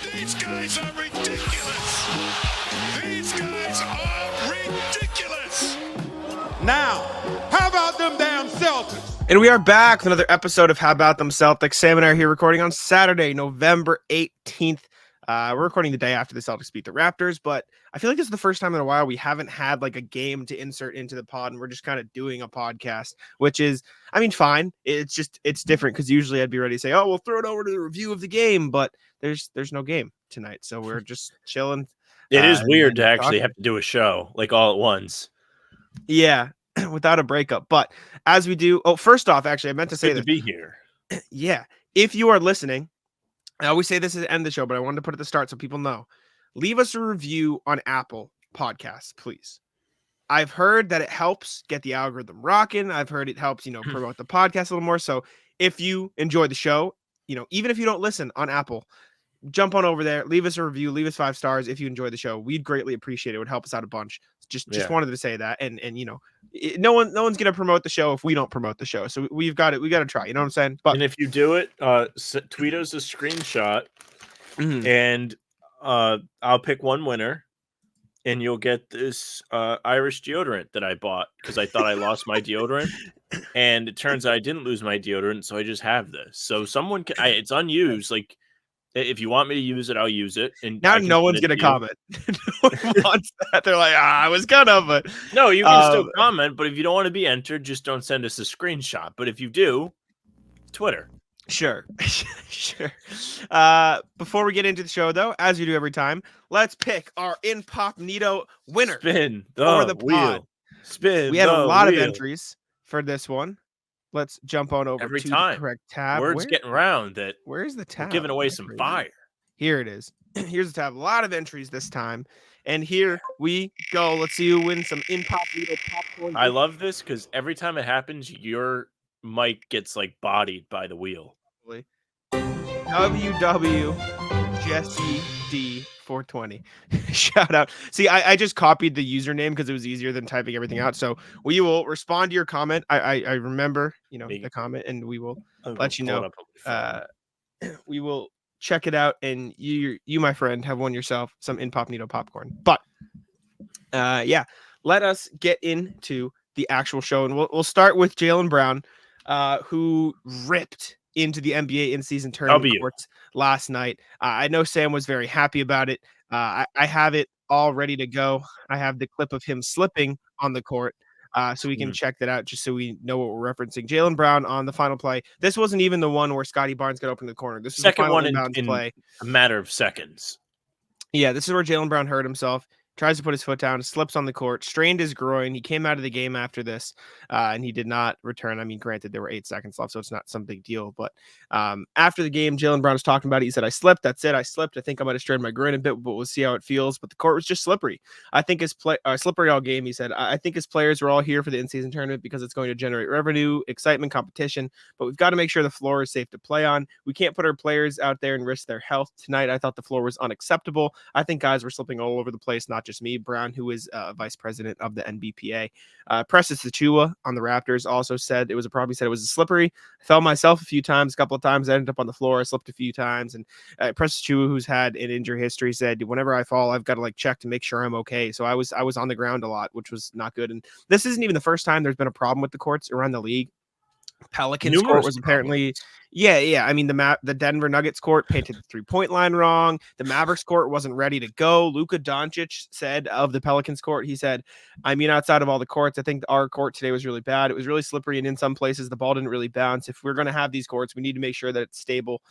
These guys are ridiculous. These guys are ridiculous. Now, how about them damn Celtics? And we are back with another episode of How About Them Celtics. Sam and I are here recording on Saturday, November 18th. We're recording the day after the Celtics beat the Raptors, but I feel like this is the first time in a while we haven't had like a game to insert into the pod, and we're just kind of doing a podcast, which is, I mean, fine. It's different because usually I'd be ready to say, oh, we'll throw it over to the review of the game, but there's no game tonight, so we're just chilling. It is weird to actually have to do a show like all at once. Yeah, without a breakup. But as we do, first off, actually, I meant to say Good to be here. Yeah, if you are listening, I always say this at the end of the show, but I wanted to put it at the start so people know. Leave us a review on Apple Podcasts, please. I've heard that it helps get the algorithm rocking. I've heard it helps, promote the podcast a little more. So if you enjoy the show, even if you don't listen on Apple, jump on over there, leave us a review, leave us 5 stars if you enjoy the show. We'd greatly appreciate it. It would help us out a bunch. Just wanted to say that. And no one's going to promote the show if we don't promote the show. So we got to try, you know what I'm saying? But and if you do it, tweet us a screenshot and I'll pick one winner and you'll get this Irish deodorant that I bought because I thought I lost my deodorant. And it turns out I didn't lose my deodorant. So I just have this. So someone can, it's unused. Like, if you want me to use it, I'll use it. And now no one's going to comment. No one wants that. They're like, I was gonna, but no, you can still comment. But if you don't want to be entered, just don't send us a screenshot. But if you do, Twitter. Sure. Sure. Before we get into the show, though, as we do every time, let's pick our Incognito winner. Spin the wheel. Spin. We had a lot of entries for this one. Let's jump on over every to time. The correct tab. Words getting around that. Where's the tab? We're giving away some fire. Here it is. Here's the tab. A lot of entries this time. And here we go. Let's see who wins some Incognito popcorn. I love this because every time it happens, your mic gets like bodied by the wheel. WW Jesse D 420. Shout out. See, I just copied the username because it was easier than typing everything out. So we will respond to your comment. I remember, the comment, and we will let you know. We will check it out, and you, my friend, have won yourself some Incognito popcorn. But let us get into the actual show, and we'll start with Jaylen Brown, who ripped into the NBA in-season tournament courts last night. I know Sam was very happy about it. I have it all ready to go. I have the clip of him slipping on the court, so we can check that out just so we know what we're referencing. Jaylen Brown on the final play. This wasn't even the one where Scotty Barnes got open to the corner. This is the second one in play. A matter of seconds. Yeah, this is where Jaylen Brown hurt himself. Tries to put his foot down, slips on the court, strained his groin. He came out of the game after this, and he did not return. I mean, granted, there were 8 seconds left, so it's not some big deal. But after the game, Jaylen Brown was talking about it. He said, I slipped. That's it. I slipped. I think I might have strained my groin a bit, but we'll see how it feels. But the court was just slippery. I think slippery all game, he said. I think his players were all here for the in-season tournament because it's going to generate revenue, excitement, competition. But we've got to make sure the floor is safe to play on. We can't put our players out there and risk their health. Tonight, I thought the floor was unacceptable. I think guys were slipping all over the place, not just me. Brown, who is vice president of the NBPA. Precious Achiuwa on the Raptors also said it was slippery. I fell myself a couple of times. I ended up on the floor. I slipped a few times. And Precious Achiuwa, who's had an injury history, said whenever I fall, I've got to check to make sure I'm okay. So I was on the ground a lot, which was not good. And this isn't even the first time there's been a problem with the courts around the league. Pelicans court was apparently I mean the Denver Nuggets court painted the 3-point line wrong. The Mavericks court wasn't ready to go. Luka Doncic said of the Pelicans court, he said, I mean, outside of all the courts, I think our court today was really bad. It was really slippery, and in some places the ball didn't really bounce. If we're going to have these courts, we need to make sure that it's stable.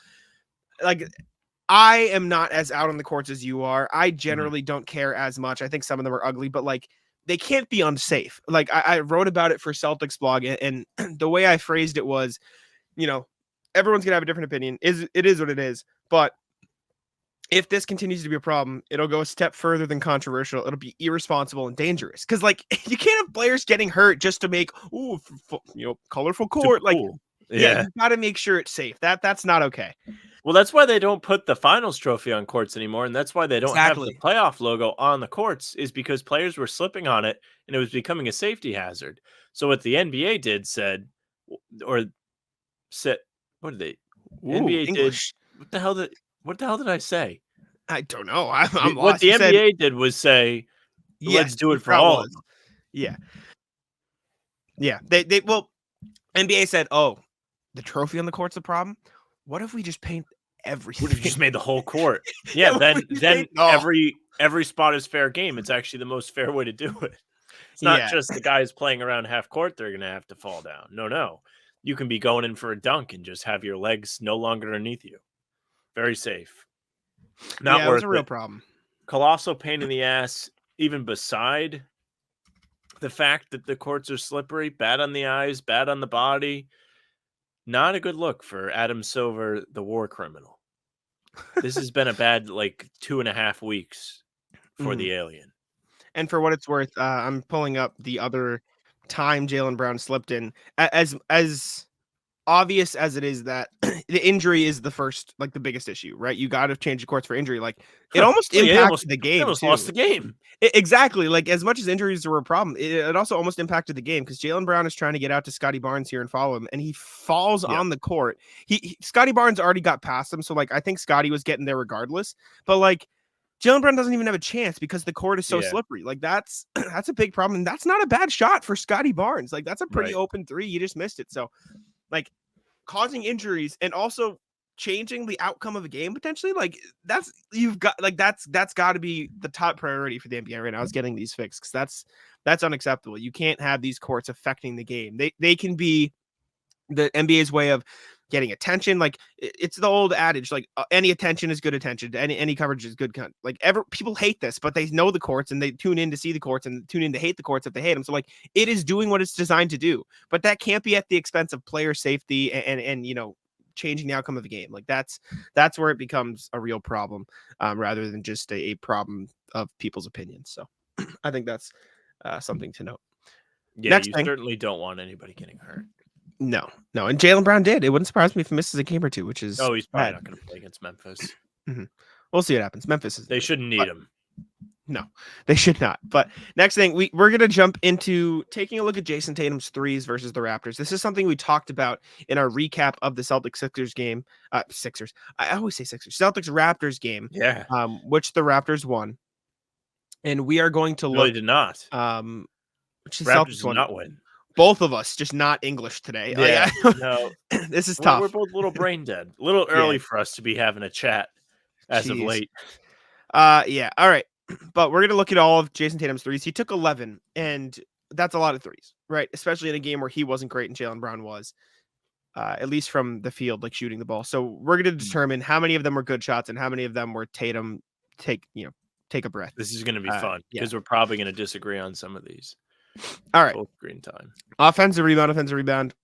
I am not as out on the courts as you are. I generally don't care as much. I think some of them are ugly, but they can't be unsafe. I wrote about it for Celtics blog, and the way I phrased it was, everyone's gonna have a different opinion. It is what it is. But if this continues to be a problem, it'll go a step further than controversial. It'll be irresponsible and dangerous. Because you can't have players getting hurt just to make colorful court. Cool. You got to make sure it's safe. That's not okay. Well, that's why they don't put the finals trophy on courts anymore, and that's why they don't have the playoff logo on the courts, is because players were slipping on it, and it was becoming a safety hazard. So what the NBA said, what did they? NBA English. What the hell did I say? I don't know. I'm What lost. the You said NBA did was say, let's yes. do The it for route all of was. them. Yeah. Yeah. Well, NBA said, oh, the trophy on the court's the problem. What if we just paint everything? What if you just made the whole court? Yeah, Yeah, what if we just then paint- oh, every spot is fair game. It's actually the most fair way to do it. It's not yeah. just the guys playing around half court they're gonna have to fall down. No. You can be going in for a dunk and just have your legs no longer underneath you. Very safe. Not Yeah, it was worth a real it. problem. Colossal pain in the ass, even beside the fact that the courts are slippery, bad on the eyes, bad on the body. Not a good look for Adam Silver, the war criminal. This has been a bad, 2.5 weeks for Mhm. the alien. And for what it's worth, I'm pulling up the other time Jaylen Brown slipped in. As obvious as it is that the injury is the first, like the biggest issue, right? You got to change the courts for injury. Like it almost Well, yeah, impacted the they game almost lost too. the game. Exactly. Like as much as injuries were a problem, it also almost impacted the game because Jaylen Brown is trying to get out to Scotty Barnes here and follow him, and he falls Yeah. on the court. Scotty Barnes already got past him, so like I think Scotty was getting there regardless. But like Jaylen Brown doesn't even have a chance because the court is so Yeah. slippery. Like that's that's a big problem. And that's not a bad shot for Scotty Barnes. Like that's a pretty Right. open three. You just missed it. So like causing injuries and also changing the outcome of a game potentially, like that's got to be the top priority for the NBA right now is getting these fixed because that's unacceptable. You can't have these courts affecting the game. They can be the NBA's way of getting attention. Like it's the old adage, like any attention is good attention. Any coverage is good. Like people hate this, but they know the courts and they tune in to see the courts and tune in to hate the courts if they hate them. So like it is doing what it's designed to do, but that can't be at the expense of player safety and changing the outcome of the game. Like that's where it becomes a real problem, rather than just a problem of people's opinions. So I think that's something to note. Yeah, Next you thing. certainly don't want anybody getting hurt. No. And Jaylen Brown did. It wouldn't surprise me if he misses a game or two, which is He's probably bad. not going to play against Memphis. We'll see what happens. Memphis is They shouldn't need him. No, they should not. But next thing, we're going to jump into taking a look at Jayson Tatum's threes versus the Raptors. This is something we talked about in our recap of the Celtics-Sixers game. Sixers. I always say Sixers. Celtics-Raptors game. Yeah. Which the Raptors won. And we are going to Really look. did not. Which the Raptors Celtics did won. not win. Both of us, just not English today. Yeah. No. This is We're tough. both a little brain dead. A little early for us to be having a chat as of late. Yeah. All right. But we're going to look at all of Jayson Tatum's threes. He took 11, and that's a lot of threes, right? Especially in a game where he wasn't great and Jaylen Brown was, at least from the field, like shooting the ball. So we're going to determine how many of them were good shots and how many of them were Tatum take a breath. This is going to be fun yeah. because we're probably going to disagree on some of these. All right. Full screen time. Offensive rebound.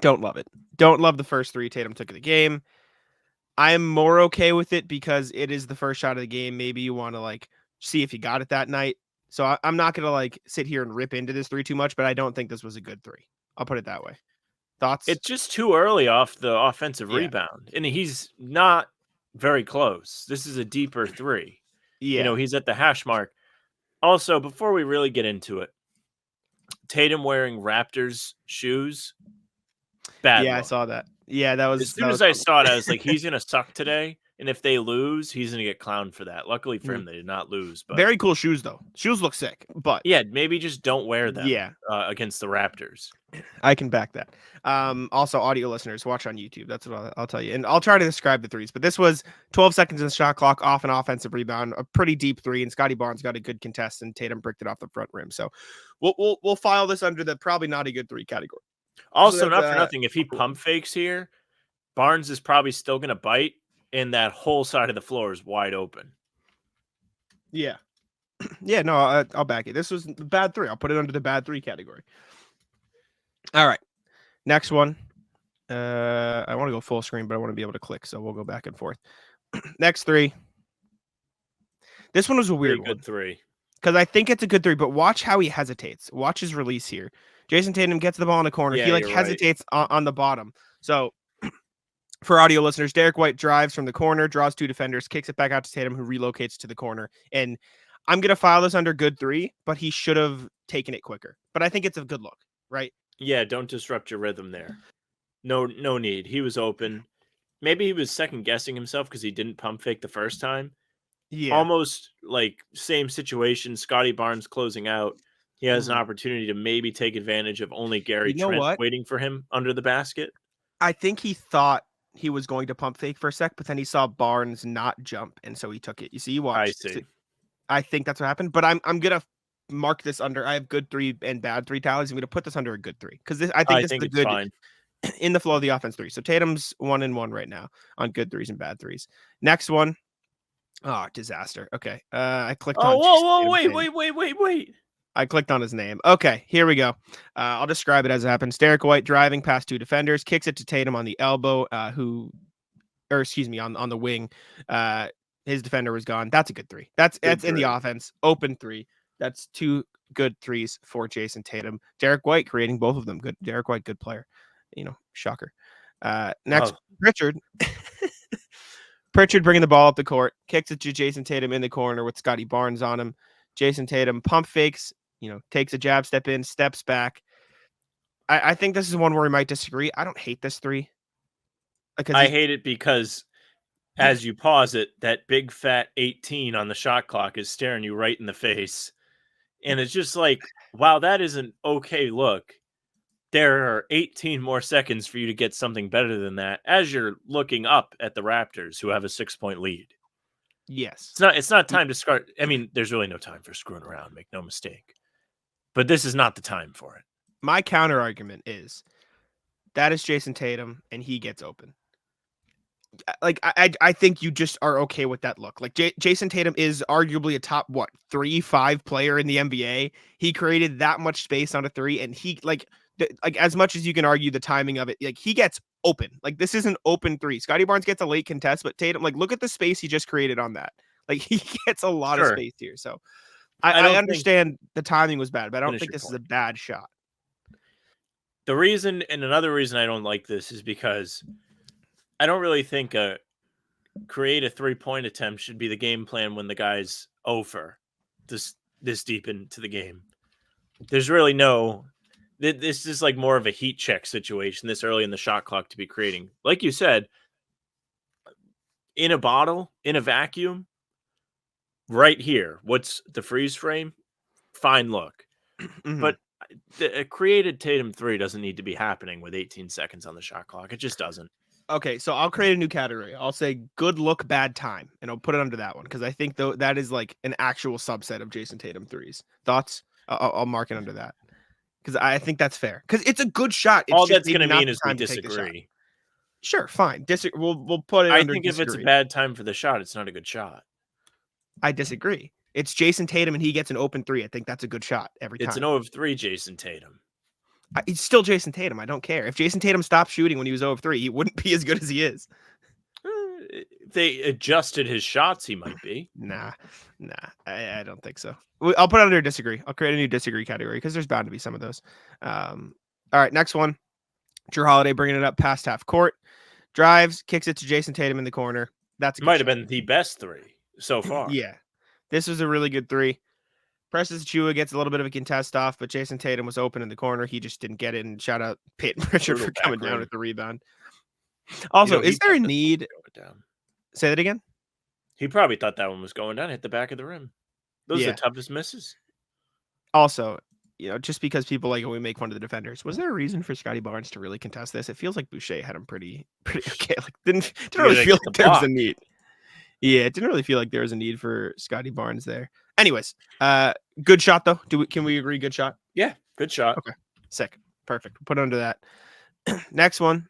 Don't love it. Don't love the first three Tatum took of the game. I'm more okay with it because it is the first shot of the game. Maybe you want to see if he got it that night. So I'm not going to sit here and rip into this three too much, but I don't think this was a good three. I'll put it that way. Thoughts? It's just too early off the offensive rebound. And he's not very close. This is a deeper three. Yeah. He's at the hash mark. Also, before we really get into it, Tatum wearing Raptors shoes. Bad Yeah, look. I saw that. Yeah, that was. As soon as I saw it, I was like, he's going to suck today. And if they lose, he's going to get clowned for that. Luckily for him, they did not lose. But very cool shoes, though. Shoes look sick. But yeah, maybe just don't wear them against the Raptors. I can back that. Also, audio listeners, watch on YouTube. That's what I'll tell you. And I'll try to describe the threes. But this was 12 seconds in the shot clock, off an offensive rebound, a pretty deep three. And Scotty Barnes got a good contest, and Tatum bricked it off the front rim. So we'll file this under the probably not a good three category. Also, So not for nothing, if he pump fakes here, Barnes is probably still going to bite, and that whole side of the floor is wide open. Yeah. Yeah, no, I'll back it. This was the bad three. I'll put it under the bad three category. All right. Next one. I want to go full screen, but I want to be able to click, so we'll go back and forth. Next three. This one was a weird good three. Because I think it's a good three, but watch how he hesitates. Watch his release here. Jayson Tatum gets the ball in the corner. Yeah, he hesitates on the bottom. So for audio listeners, Derek White drives from the corner, draws two defenders, kicks it back out to Tatum, who relocates to the corner. And I'm going to file this under good three, but he should have taken it quicker. But I think it's a good look, right? Yeah, don't disrupt your rhythm there. No need. He was open. maybe he was second guessing himself because he didn't pump fake the first time. Yeah. Almost like same situation. Scotty Barnes closing out. He has an Mhm. opportunity to maybe take advantage of only Gary You know Trent what? waiting for him under the basket. I think he thought he was going to pump fake for a sec, but then he saw Barnes not jump, and so he took it. You see, you I watched. see. I think that's what happened, but I'm gonna mark this under. I have good 3 and bad 3 tallies. I'm gonna put this under a good 3 because I think I this is think a it's good fine. in the flow of the offense 3. So Tatum's 1-1 right now on good 3s and bad 3s. Next one. Oh, disaster. Okay. I clicked Oh, on whoa, Jayson whoa, Tatum's name. wait. I clicked on his name. Okay, here we go. I'll describe it as it happens. Derek White driving past 2 defenders, kicks it to Tatum on the elbow, on the wing. His defender was gone. That's a good 3. That's in the offense. Open 3. That's 2 good 3s for Jayson Tatum. Derek White creating both of them. Good. Derek White, good player. Shocker. Next, Oh. Pritchard. Pritchard bringing the ball up the court, kicks it to Jayson Tatum in the corner with Scotty Barnes on him. Jayson Tatum pump fakes, takes a jab step in, steps back. I think this is one where we might disagree. I don't hate this 3. I hate it because as you pause it, that big fat 18 on the shot clock is staring you right in the face. And it's just like, wow, that is an okay look. There are 18 more seconds for you to get something better than that as you're looking up at the Raptors who have a 6-point lead. Yes. It's not time to start. I mean, there's really no time for screwing around, make no mistake. But this is not the time for it. My counter argument is that is Jayson Tatum and he gets open. Like I think you just are okay with that look. Like Jayson Tatum is arguably a top 3-5 player in the NBA. He created that much space on a 3, and he like as much as you can argue the timing of it, like he gets open. Like this is an open 3. Scotty Barnes gets a late contest, but Tatum, like look at the space he just created on that. Like he gets a lot of space here. So I understand the timing was bad, but I don't think this is a bad shot. The reason, and another reason I don't like this is because I don't really think create a 3-point attempt should be the game plan when the guy's over this deep into the game. There's really this is like more of a heat check situation this early in the shot clock to be creating. Like you said, in a bottle, in a vacuum, right here, what's the freeze frame? Fine look. Mm-hmm. But a created Tatum 3 doesn't need to be happening with 18 seconds on the shot clock. It just doesn't. Okay, so I'll create a new category. I'll say good look, bad time, and I'll put it under that one because I think that is like an actual subset of Jayson Tatum 3s. Thoughts? I'll mark it under that because I think that's fair because it's a good shot. It's all just that's going to mean is we disagree. Sure, fine. We'll put it. I think if it's a bad time for the shot, it's not a good shot. I disagree. It's Jayson Tatum and he gets an open 3. I think that's a good shot every time. It's an 0 of 3 Jayson Tatum. It's still Jayson Tatum. I don't care. If Jayson Tatum stopped shooting when he was 0 of 3, he wouldn't be as good as he is. If they adjusted his shots, he might be. Nah. I don't think so. I'll put it under disagree. I'll create a new disagree category because there's bound to be some of those. All right, next one. Jrue Holiday bringing it up past half court. Drives, kicks it to Jayson Tatum in the corner. That's a good might shot. have been the best 3 so far. Yeah. This was a really good 3. Precious Achiuwa gets a little bit of a contest off, but Jayson Tatum was open in the corner. He just didn't get it. And shout out Payton Pritchard for coming down with the rebound. Also, is there a need? Say that again. He probably thought that one was going down. Hit the back of the rim. Those are the toughest misses. Also, just because people like when we make fun of the defenders, was there a reason for Scotty Barnes to really contest this? It feels like Boucher had him pretty okay. Like didn't really feel like there was a need. Yeah, it didn't really feel like there was a need for Scotty Barnes there. Anyways, good shot though. Can we agree? Good shot. Yeah, good shot. Okay, sick, perfect. We'll put it under that. Next one.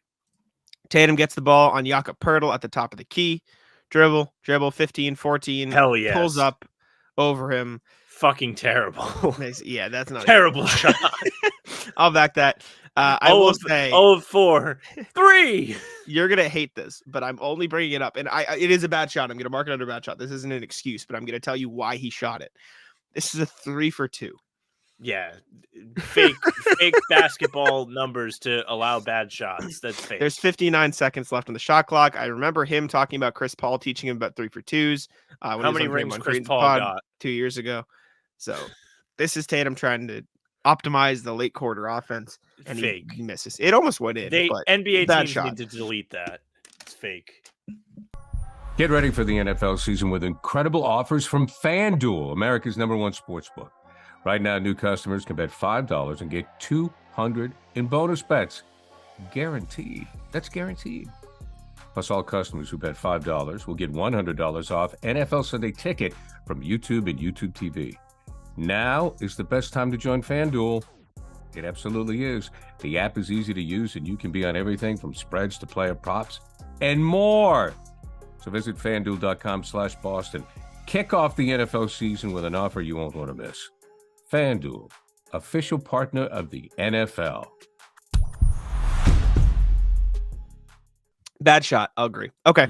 Tatum gets the ball on Jakob Poeltl at the top of the key. Dribble, 15, 14. Hell yes. Pulls up over him. Fucking terrible. Yeah, that's not terrible shot. I'll back that. I will say 0 of 4. 3. You're gonna hate this, but I'm only bringing it up, and it is a bad shot. I'm gonna mark it under bad shot. This isn't an excuse, but I'm gonna tell you why he shot it. This is a 3 for 2. Yeah, fake basketball numbers to allow bad shots. That's fake. There's 59 seconds left on the shot clock. I remember him talking about Chris Paul teaching him about 3 for 2s. How many rings Chris Paul got 2 years ago? So this is Tatum trying to optimize the late quarter offense, and he misses. It almost went in. NBA teams need to delete that. It's fake. Get ready for the NFL season with incredible offers from FanDuel, America's #1 sportsbook. Right now, new customers can bet $5 and get $200 in bonus bets. Guaranteed. That's guaranteed. Plus, all customers who bet $5 will get $100 off NFL Sunday Ticket from YouTube and YouTube TV. Now is the best time to join FanDuel. It absolutely is. The app is easy to use, and you can be on everything from spreads to player props and more. So visit FanDuel.com/Boston. Kick off the NFL season with an offer you won't want to miss. FanDuel, official partner of the NFL. Bad shot. I'll agree. Okay.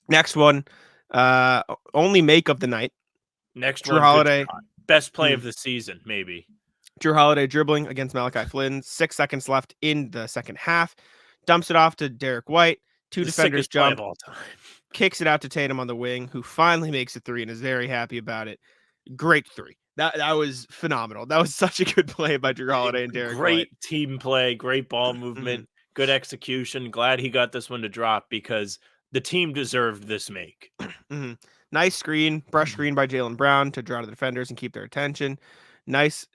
Next one. Only make of the night. Next Drew one, Holiday. best play of the season, maybe. Drew Holiday dribbling against Malachi Flynn. 6 seconds left in the second half. Dumps it off to Derek White. Two defenders jump. Of all time. Kicks it out to Tatum on the wing, who finally makes a three and is very happy about it. Great three. That was phenomenal. That was such a good play by Drew Holiday and Derek White. Great team play. Great ball movement. Good execution. Glad he got this one to drop because the team deserved this make. Nice screen, brush screen by Jaylen Brown to draw the defenders and keep their attention. Nice,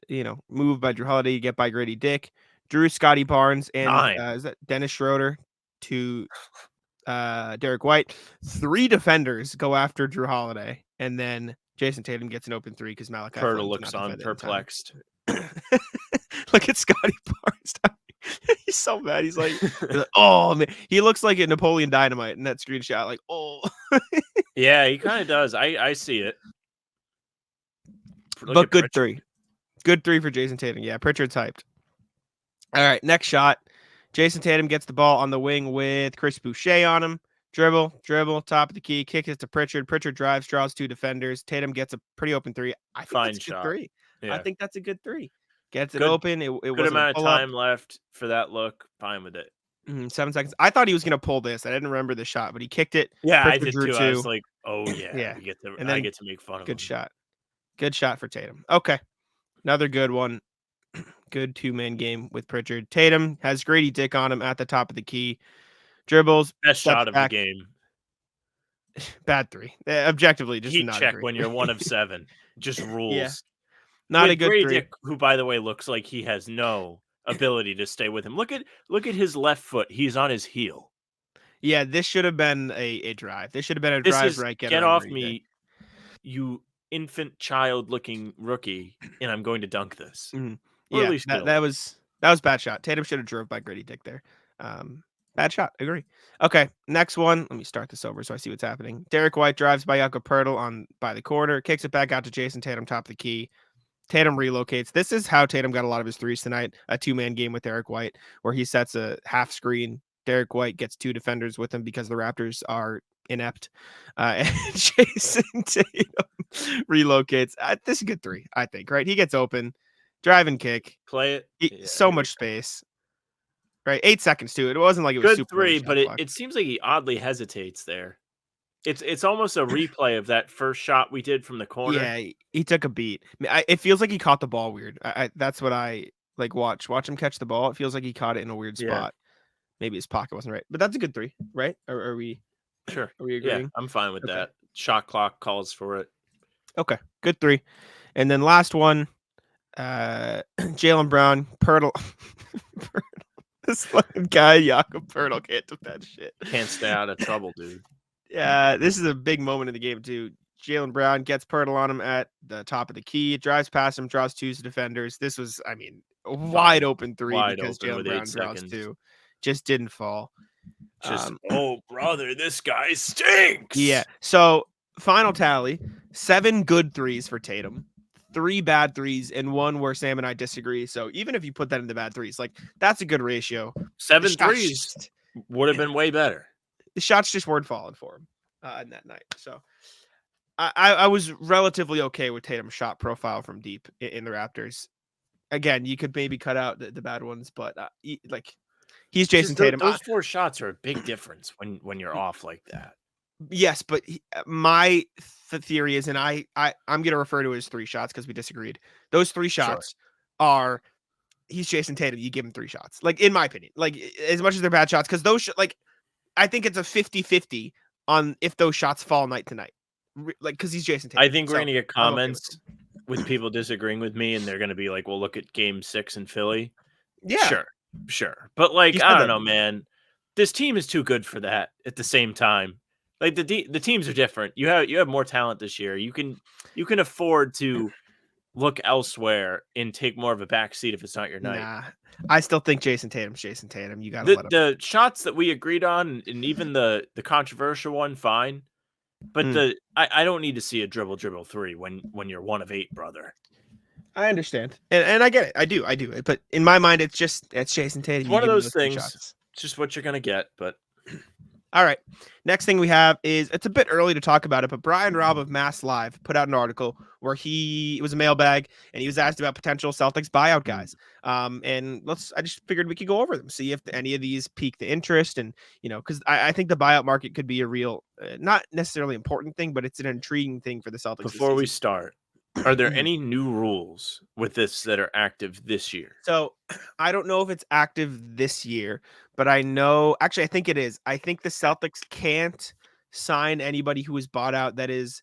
move by Drew Holiday. You get by Grady Dick. Drew, Scotty Barnes, and is that Dennis Schroeder to Derek White. 3 defenders go after Drew Holiday, and then Jayson Tatum gets an open 3 because Malachi Pirtle looks on perplexed. Look at Scotty Barnes. He's so mad. He's like, oh man, he looks like a Napoleon Dynamite in that screenshot. Like, oh, yeah, he kind of does. I see it. But good Pritchard. Good three for Jayson Tatum. Yeah, Pritchard's hyped. All right, next shot. Jayson Tatum gets the ball on the wing with Chris Boucher on him. Dribble, top of the key, kick it to Pritchard. Pritchard drives, draws 2 defenders. Tatum gets a pretty open 3. I think Fine that's a shot. good 3. Yeah. I think that's a good 3. Gets it open. It good was amount of time left for that look. Fine with it. 7 seconds. I thought he was going to pull this. I didn't remember the shot, but he kicked it. Yeah, Pritchard I did drew too. 2. I was like, oh yeah, yeah. I get to make fun of him. Good shot. Good shot for Tatum. Okay. Another good one. Good 2-man game with Pritchard. Tatum has Grady Dick on him at the top of the key. Dribbles. Best shot of the game. Bad 3. Objectively, just Heat not check great. when you're 1 of 7. Just rules. Yeah. Not with a good Grady 3. Dick, who, by the way, looks like he has no ability to stay with him. Look at his left foot. He's on his heel. Yeah, this should have been a drive. This should have been a drive right. Get off me, you infant child looking rookie, and I'm going to dunk this. Yeah, that was bad shot. Tatum should have drove by Grady Dick there. Bad shot. Agree. Okay, next one. Let me start this over so I see what's happening. Derek White drives by Jakob Poeltl by the corner, kicks it back out to Jayson Tatum, top of the key. Tatum relocates. This is how Tatum got a lot of his threes tonight. A 2-man game with Derek White, where he sets a half screen. Derek White gets 2 defenders with him because the Raptors are inept. And Jayson Tatum relocates. This is a good 3, I think. Right? He gets open, drive and kick. Play it. So much space. Right? 8 seconds too. It wasn't like it was good super 3, but it seems like he oddly hesitates there. It's almost a replay of that first shot we did from the corner. Yeah, he took a beat. It feels like he caught the ball weird. That's what I like. Watch him catch the ball. It feels like he caught it in a weird spot. Yeah. Maybe his pocket wasn't right, but that's a good 3, right? Are we sure? Are we agreeing? Yeah, I'm fine with that. Shot clock calls for it. Okay, good 3. And then last one, Jaylen Brown, Poeltl. This fucking guy, Jakob Poeltl, can't defend shit. Can't stay out of trouble, dude. Yeah, this is a big moment in the game too. Jaylen Brown gets Poeltl on him at the top of the key, drives past him, draws 2 defenders. This was, a wide open 3 because Jaylen Brown draws 2. Just didn't fall. Oh brother, this guy stinks. Yeah. So final tally: 7 good 3s for Tatum, 3 bad 3s, and 1 where Sam and I disagree. So even if you put that in the bad 3s, like that's a good ratio. 7 threes would have been way better. The shots just weren't falling for him in that night. So I was relatively okay with Tatum's shot profile from deep in the Raptors. Again, you could maybe cut out the bad ones, but he's Jayson Tatum. Those 4 shots are a big difference when you're off like that. Yes, but my theory is, and I'm going to refer to it as 3 shots because we disagreed. Those 3 shots are he's Jayson Tatum. You give him 3 shots, like in my opinion, like as much as they're bad shots because those I think it's a 50-50 on if those shots fall night to night. Like, because he's Jayson Tatum. I think we're So, going to get I'm okay comments with people disagreeing with me, and they're going to be like, well, look at game 6 in Philly. Yeah. Sure. But, like, He I said don't that. know, man. This team is too good for that at the same time. Like, the teams are different. You have more talent this year. You can afford to look elsewhere and take more of a backseat if it's not your night. Nah. I still think Jayson Tatum's Jayson Tatum. You got to let him. The shots that we agreed on, and even the controversial one, fine. But I don't need to see a dribble 3 when you're 1 of 8, brother. I understand, and I get it. I do. But in my mind, it's Jayson Tatum. It's You one of give him those 3 things. shots. It's just what you're gonna get. But All right. Next thing we have is, it's a bit early to talk about it, but Brian Robb of Mass Live put out an article where it was a mailbag, and he was asked about potential Celtics buyout guys. And I just figured we could go over them, see if any of these pique the interest, and because I think the buyout market could be a real, not necessarily important thing, but it's an intriguing thing for the Celtics. Before we start, are there any new rules with this that are active this year? So I don't know if it's active this year, but I think it is. I think the Celtics can't sign anybody who is bought out. That is,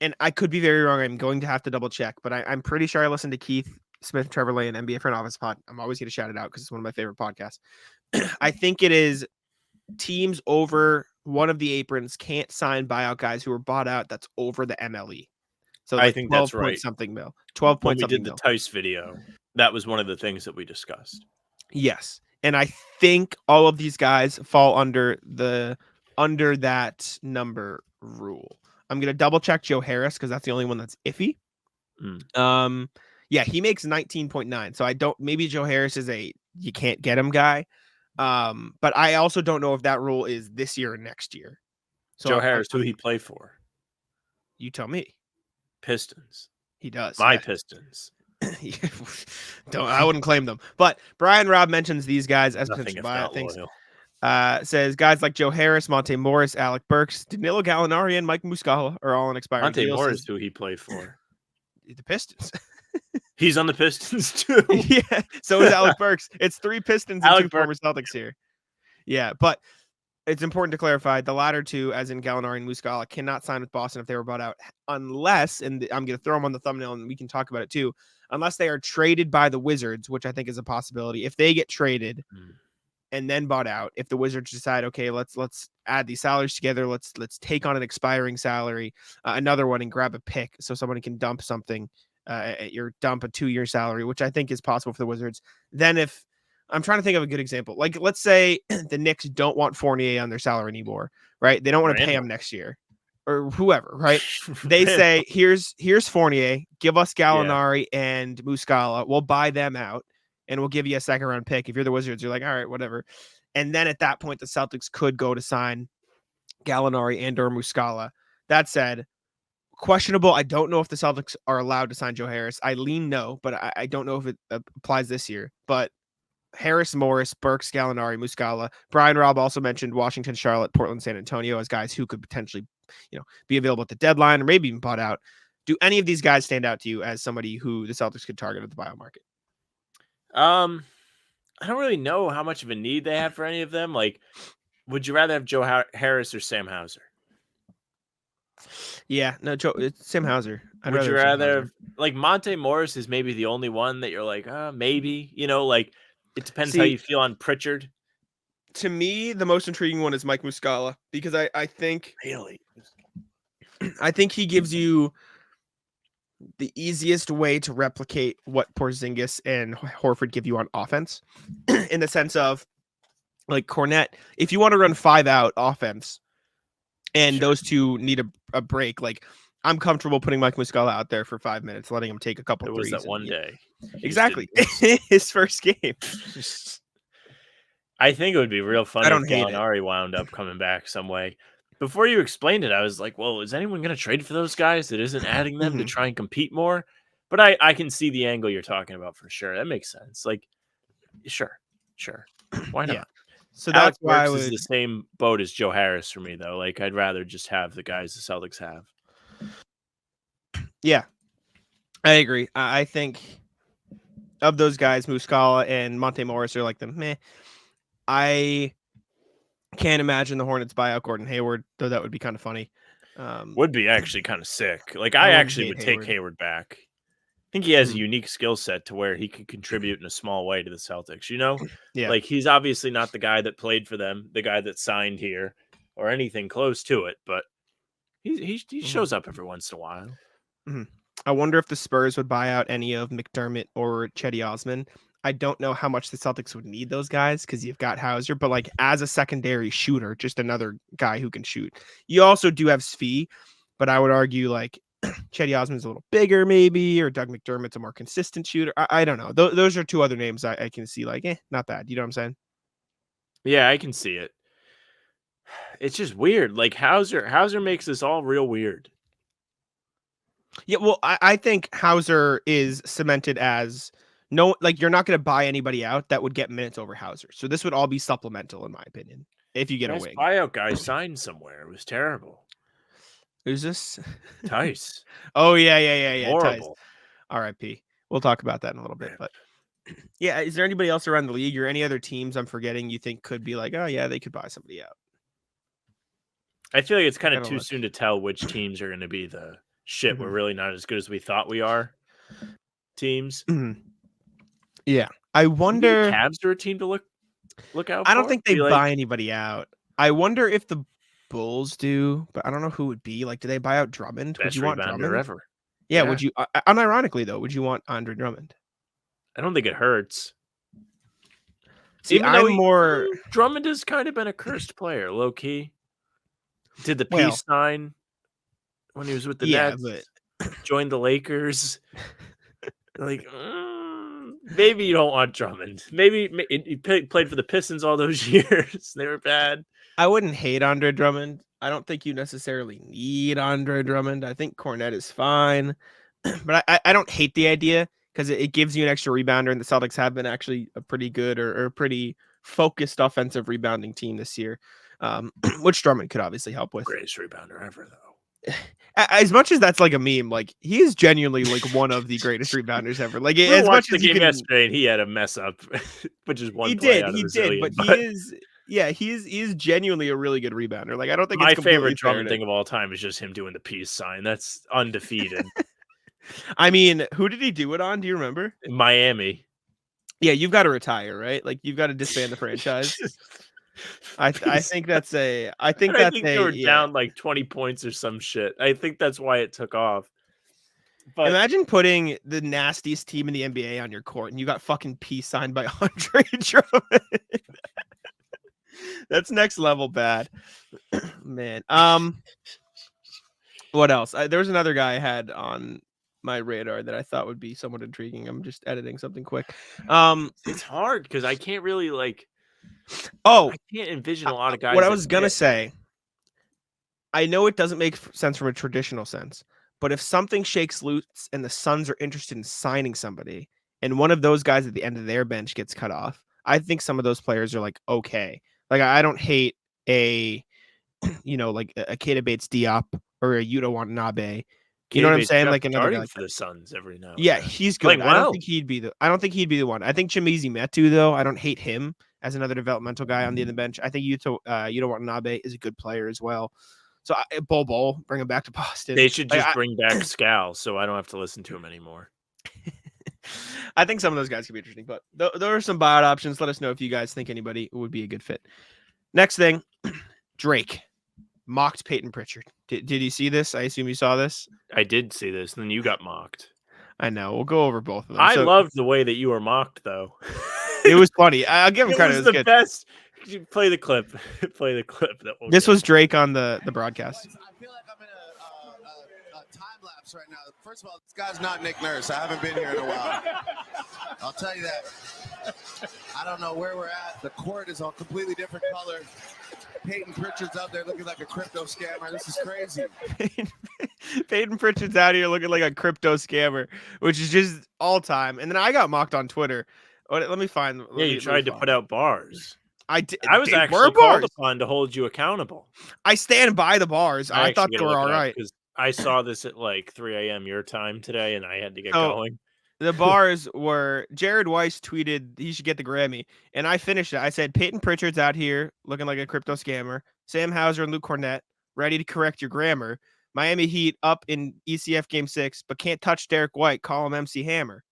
and I could be very wrong. I'm going to have to double check, but I'm pretty sure I listened to Keith Smith, Trevor Lane, NBA Front Office pod. I'm always going to shout it out because it's one of my favorite podcasts. I think it is teams over one of the aprons can't sign buyout guys who are bought out. That's over the MLE. So I think that's right. Something mil. 12 When point we something did the mil. Theis video, that was one of the things that we discussed. Yes. And I think all of these guys fall under that number rule. I'm going to double check Joe Harris because that's the only one that's iffy. Yeah, he makes 19.9. So maybe Joe Harris is you can't get him guy. But I also don't know if that rule is this year or next year. So Joe Harris, who he play for? You tell me. Pistons. He does. My yeah. Pistons. I wouldn't claim them. But Brian Robb mentions these guys as Nothing potential if not buyout things. loyal. Says guys like Joe Harris, Monte Morris, Alec Burks, Danilo Gallinari, and Mike Muscala are all on expiring Monte deals. Morris, who he played for. The Pistons. He's on the Pistons too. Yeah, so is Alec Burks. It's 3 Pistons and 2 former Burks. Celtics here. Yeah, but it's important to clarify the latter 2, as in Gallinari and Muscala, cannot sign with Boston if they were bought out, unless, and I'm going to throw them on the thumbnail and we can talk about it too, unless they are traded by the Wizards, which I think is a possibility. If they get traded and then bought out, if the Wizards decide, okay, let's add these salaries together, let's take on an expiring salary, another one, and grab a pick so somebody can dump something, dump a 2-year salary, which I think is possible for the Wizards. Then if I'm trying to think of a good example. Like, let's say the Knicks don't want Fournier on their salary anymore, right? They don't want to pay him next year or whoever, right? They say, here's Fournier, give us Gallinari and Muscala. We'll buy them out and we'll give you a 2nd-round pick. If you're the Wizards, you're like, all right, whatever. And then at that point, the Celtics could go to sign Gallinari and or Muscala. That said, questionable. I don't know if the Celtics are allowed to sign Joe Harris. I lean no, but I don't know if it applies this year. But Harris, Morris, Burks, Gallinari, Muscala. Brian Robb also mentioned Washington, Charlotte, Portland, San Antonio as guys who could potentially, be available at the deadline or maybe even bought out. Do any of these guys stand out to you as somebody who the Celtics could target at the buyout market? I don't really know how much of a need they have for any of them. Like, would you rather have Joe Harris or Sam Hauser? Yeah, no, it's Sam Hauser. Would you rather like Monte Morris is maybe the only one that you're like, maybe, like it depends how you feel on Pritchard. To me, the most intriguing one is Mike Muscala because I think he gives you the easiest way to replicate what Porzingis and Horford give you on offense in the sense of like Cornette, if you want to run 5-out offense and those two need a break, like I'm comfortable putting Mike Muscala out there for 5 minutes, letting him take a couple threes. It was that one day. Exactly. His first game. I think it would be real funny if hate Gallinari wound up coming back some way. Before you explained it, I was like, well, is anyone going to trade for those guys that isn't adding them to try and compete more? But I can see the angle you're talking about for sure. That makes sense. Like, sure. Why not? Yeah. So that's why I was the same boat as Joe Harris for me, though. Like, I'd rather just have the guys the Celtics have. Yeah, I agree. I think of those guys, Muscala and Monte Morris are like the meh. I Can't imagine the Hornets buy out Gordon Hayward, though that would be kind of funny. Would be actually kind of sick. Like I I wouldn't actually hate would take Hayward. Hayward back. I think he has a Mhm. unique skill set to where he could contribute in a small way to the Celtics. You know, Yeah. like he's obviously not the guy that played for them, the guy that signed here, or anything close to it, but he shows up every once in a while. I wonder if the Spurs would buy out any of McDermott or Cedi Osman. I don't know how much the Celtics would need those guys because you've got Hauser, but like as a secondary shooter, just another guy who can shoot. You also do have Svi, but I would argue like Cedi Osman's a little bigger maybe, or Doug McDermott's a more consistent shooter. I don't know. Those are two other names I can see like, not bad. You know what I'm saying? Yeah, I can see it. It's just weird. Like Hauser makes this all real weird. Yeah, well, I think Hauser is cemented as like you're not going to buy anybody out that would get minutes over Hauser. So this would all be supplemental, in my opinion, if you get a This wing. buyout guy signed somewhere. It was terrible. Who's this? Theis. Oh, yeah. Horrible. RIP. We'll talk about that in a little bit. But yeah, is there anybody else around the league or any other teams I'm forgetting you think could be like, oh, yeah, they could buy somebody out? I feel like it's kind of Gotta too look. soon to tell which teams are going to be the shit. We're really not as good as we thought we are. Teams. Yeah. I wonder. Cavs are a team to look out for. I don't think they buy anybody out. I wonder if the Bulls do, but I don't know who would be. Like, do they buy out Drummond? Best Would you want rebounder Drummond? ever. Yeah, would you? Unironically, though, would you want Andre Drummond? I don't think it hurts. See, Drummond has kind of been a cursed player, low key. Did the Well, peace sign when he was with the yeah, Nets? Joined the Lakers. Like, maybe you don't want Drummond. Maybe he played for the Pistons all those years. They were bad. I wouldn't hate Andre Drummond. I don't think you necessarily need Andre Drummond. I think Cornette is fine, but I don't hate the idea because it gives you an extra rebounder, and the Celtics have been actually a pretty good or a pretty focused offensive rebounding team this year, which Drummond could obviously help with. Greatest rebounder ever, though. As much as that's like a meme, like he is genuinely like one of the greatest rebounders ever. Like We as much watched the as you game can, yesterday, and he had a mess up, which is one. he play did, out of he a did, zillion, but he is. Yeah, he is genuinely a really good rebounder. Like I don't think my it's completely favorite Drummond fair thing of all time is just him doing the peace sign. That's undefeated. I mean, who did he do it on? Do you remember? In Miami. Yeah, you've got to retire, right? Like you've got to disband the franchise. I think that's a. I think they were down like 20 points or some shit. I think that's why it took off. But imagine putting the nastiest team in the NBA on your court, and you got fucking peace signed by Andre Drummond. That's next level bad, man. What else? There was another guy I had on my radar that I thought would be somewhat intriguing. I'm just editing something quick. It's hard because I can't really like. Oh, I can't envision a lot of guys. What I was gonna say. I know it doesn't make sense from a traditional sense, but if something shakes loose and the Suns are interested in signing somebody, and one of those guys at the end of their bench gets cut off, I think some of those players are like, okay. Like I don't hate a, like a Keita Bates Diop or a Yuta Watanabe. You know what I'm saying? Like another guy like for the Suns every now. Yeah, he's good. I don't think he'd be the one. I think Chimezie Metu, though, I don't hate him as another developmental guy on the end of the bench. I think Yuta Watanabe is a good player as well. So Bol, bring him back to Boston. They should just bring back Scal, so I don't have to listen to him anymore. I think some of those guys could be interesting, but there are some buyout options. Let us know if you guys think anybody would be a good fit. Next thing, Drake mocked Payton Pritchard. Did you see this? I assume you saw this. I did see this, and then you got mocked. I know. We'll go over both of them. I loved the way that you were mocked, though. It was funny. I'll give him credit. It was the best. Play the clip. Play the clip. This was Drake on the broadcast. I feel like I'm in a time lapse right now. First of all, this guy's not Nick Nurse. I haven't been here in a while. I'll tell you that. I don't know where we're at. The court is a completely different color. Payton Pritchard's out there looking like a crypto scammer. This is crazy. Payton Pritchard's out here looking like a crypto scammer, which is just all time. And then I got mocked on Twitter. Let me find. You tried to put out bars. I did. I was actually called upon to hold you accountable. I stand by the bars. I thought they were all right. Because I saw this at like 3 a.m. your time today, and I had to get going. The bars were Jared Weiss tweeted he should get the Grammy, and I finished it. I said Payton Pritchard's out here looking like a crypto scammer. Sam Hauser and Luke Cornett ready to correct your grammar. Miami Heat up in ECF Game 6, but can't touch Derek White. Call him MC Hammer.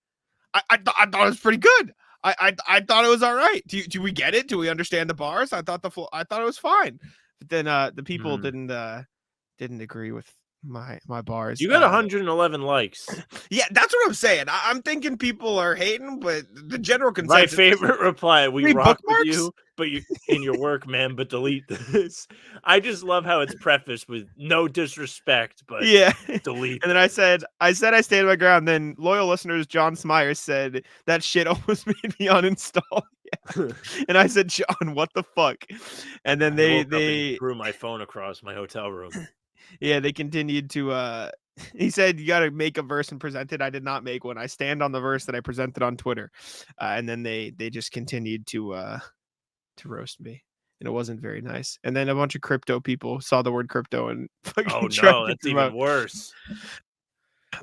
I thought it was pretty good. I thought it was all right. Do we get it? Do we understand the bars? I thought it was fine. But then the people didn't agree with my bars. You got 111 likes. Yeah, that's what I'm saying. I'm thinking people are hating, but the general My consensus. favorite reply: "We Three rock bookmarks? with you, but you in your work, man. But delete this." I just love how it's prefaced with no disrespect, but Yeah. delete. And then I said I stand my ground. Then loyal listeners John Smyers said that shit almost made me uninstall. Yeah. And I said, John, what the fuck? And then they threw my phone across my hotel room. Yeah, they continued to he said you got to make a verse and present it. I did not make one. I stand on the verse that I presented on Twitter. And then they just continued to roast me. And it wasn't very nice. And then a bunch of crypto people saw the word crypto and fucking Oh tried no, to that's promote. even worse.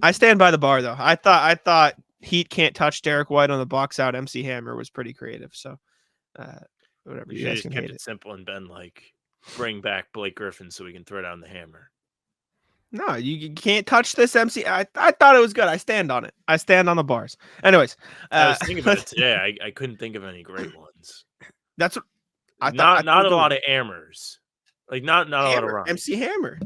I stand by the bar though. I thought Heat can't touch Derek White on the box out. MC Hammer was pretty creative. So whatever. You You guys just can kept hate it it. simple and been like, bring back Blake Griffin so we can throw down the hammer. No, you can't touch this MC. I thought it was good. I stand on it. I stand on the bars. Anyways, I was thinking about it today. I couldn't think of any great ones. That's what I thought. Not a lot of hammers. Like not a lot of Hammer, rhymes. MC Hammer.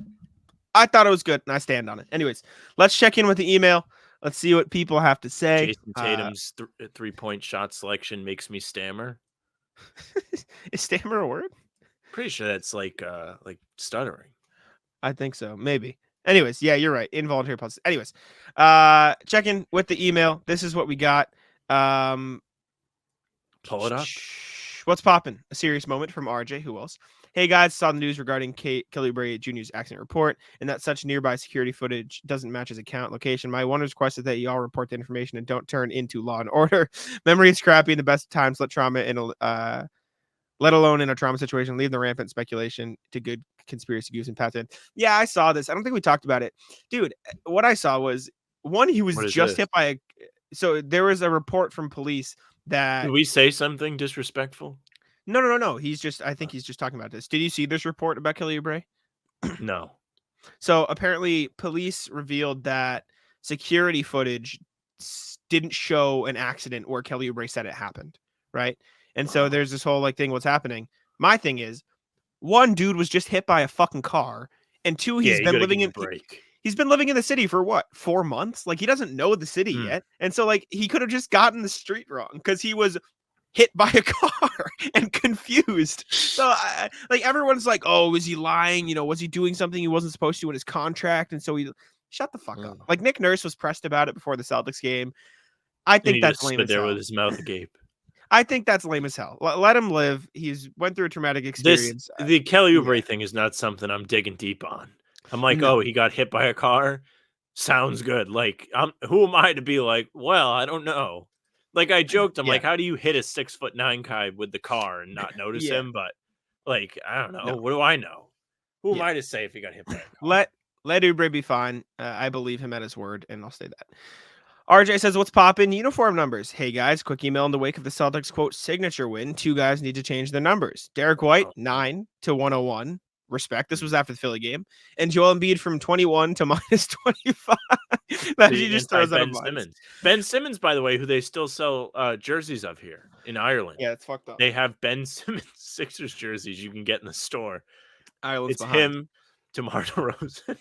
I thought it was good, and I stand on it. Anyways, let's check in with the email. Let's see what people have to say. Jason Tatum's 3-point shot selection makes me stammer. Is stammer a word? Pretty sure that's like stuttering. I think so. Maybe. Anyways, yeah, you're right. Involuntary pauses. Anyways, check in with the email. This is what we got. Pull it up. What's poppin'? A serious moment from RJ. Who else? Hey guys, saw the news regarding Kelly Oubre Jr.'s accident report and that such nearby security footage doesn't match his account location. My one request is that y'all report the information and don't turn into Law and Order. Memory is crappy in the best of times. Let alone in a trauma situation. Leave the rampant speculation to good conspiracy views and patent. Yeah, I saw this. I don't think we talked about it, dude. What I saw was one. He was just hit by a. So there was a report from police that. Did we say something disrespectful? No. I think he's just talking about this. Did you see this report about Kelly Oubre? No. So apparently police revealed that security footage didn't show an accident where Kelly Oubre said it happened. Right. And so there's this whole like thing, what's happening. My thing is, one, dude was just hit by a fucking car. And two, he's been living in he's been living in the city for what, 4 months? Like he doesn't know the city yet. And so like he could have just gotten the street wrong because he was hit by a car and confused. So like everyone's like, oh, is he lying? You know, was he doing something he wasn't supposed to in his contract? And so he shut the fuck up. Like Nick Nurse was pressed about it before the Celtics game. I think that's lame as hell. With his mouth agape. I think that's lame as hell. Let him live. He's went through a traumatic experience. The Kelly Oubre thing is not something I'm digging deep on. I'm like, oh, he got hit by a car. Sounds good. Like, who am I to be like, well, I don't know. Like I joked, I'm like, how do you hit a 6'9" guy with the car and not notice him? But like, I don't know. No. What do I know? Who am I to say if he got hit by a car? Let Oubre be fine. I believe him at his word, and I'll say that. RJ says, what's poppin'? Uniform numbers. Hey, guys, quick email in the wake of the Celtics, quote, signature win. 2 guys need to change their numbers. Derek White, 9 to 101. Respect. This was after the Philly game. And Joel Embiid from 21 to minus 25. That he just throws out of Simmons. Ben Simmons, by the way, who they still sell jerseys of here in Ireland. Yeah, it's fucked up. They have Ben Simmons Sixers jerseys you can get in the store. Ireland's it's behind. Him, DeMar DeRozan,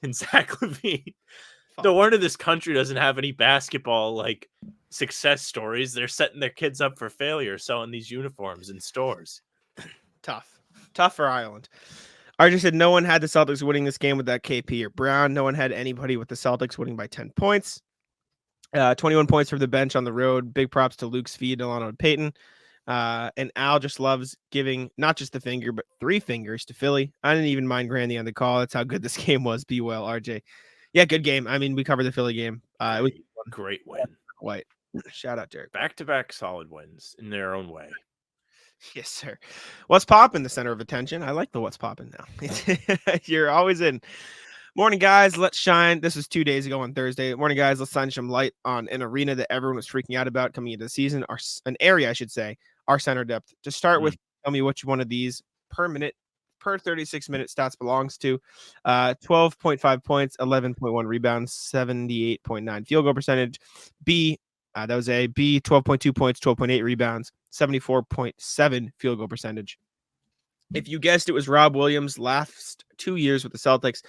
and Zach LaVine. No wonder this country doesn't have any basketball like success stories. They're setting their kids up for failure selling these uniforms in stores. Tough for Ireland. RJ said no one had the Celtics winning this game without KP or Brown. No one had anybody with the Celtics winning by 10 points. 21 points from the bench on the road. Big props to Luke Speed, Delano, and Payton. And Al just loves giving not just the finger, but 3 fingers to Philly. I didn't even mind Grandy on the call. That's how good this game was. Be well, RJ. Yeah, good game. I mean, we covered the Philly game. It was a great win. White. Shout out, Derek. Back-to-back solid wins in their own way. Yes, sir. What's poppin'? The center of attention. I like the what's poppin' now. You're always in. Morning, guys. Let's shine. This was 2 days ago on Thursday. Morning, guys. Let's shine some light on an arena that everyone was freaking out about coming into the season. An area, I should say, our center depth. To start with, tell me which one of these per 36-minute stats belongs to. 12.5 points, 11.1 rebounds, 78.9 field goal percentage. B, that was A. B, 12.2 points, 12.8 rebounds, 74.7 field goal percentage. If you guessed it was Rob Williams last 2 years with the Celtics,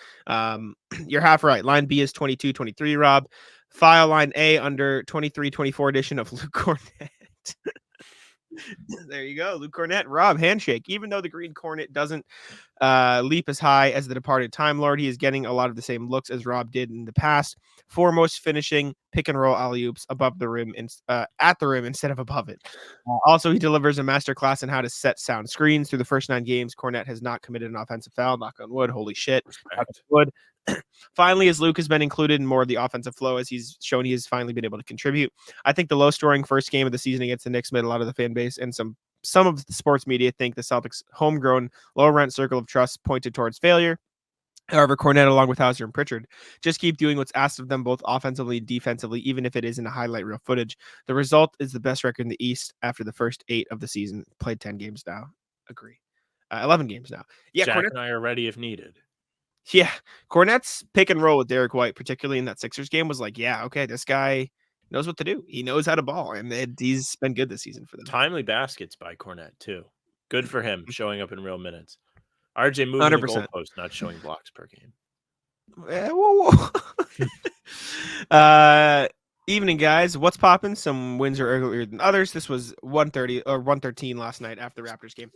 you're half right. Line B is 22-23, Rob. File line A under 23-24 edition of Luke Cornett. There you go. Luke Cornett, Rob, handshake. Even though the Green Cornet doesn't leap as high as the departed Time Lord, he is getting a lot of the same looks as Rob did in the past. Foremost finishing pick and roll alley-oops above the rim, at the rim instead of above it. Also, he delivers a masterclass in how to set sound screens. Through the first 9 games, Cornett has not committed an offensive foul. Knock on wood. Holy shit. Knock on wood. Finally, as Luke has been included in more of the offensive flow, as he's shown he has finally been able to contribute. I think the low-scoring first game of the season against the Knicks made a lot of the fan base and some of the sports media think the Celtics' homegrown, low-rent circle of trust pointed towards failure. However, Cornett, along with Hauser and Pritchard, just keep doing what's asked of them both offensively and defensively, even if it isn't a highlight reel footage. The result is the best record in the East after the first 8 of the season. Played 10 games now. Agree. 11 games now. Yeah, Jack Cornett and I are ready if needed. Yeah, Cornett's pick and roll with Derek White, particularly in that Sixers game, was like, yeah, okay, this guy knows what to do. He knows how to ball, and he's been good this season for them. Timely baskets by Cornett, too. Good for him, showing up in real minutes. RJ moving 100%. The goalpost, not showing blocks per game. Whoa. Evening, guys. What's popping? Some wins are earlier than others. This was 1:30 or 1:13 last night after the Raptors game.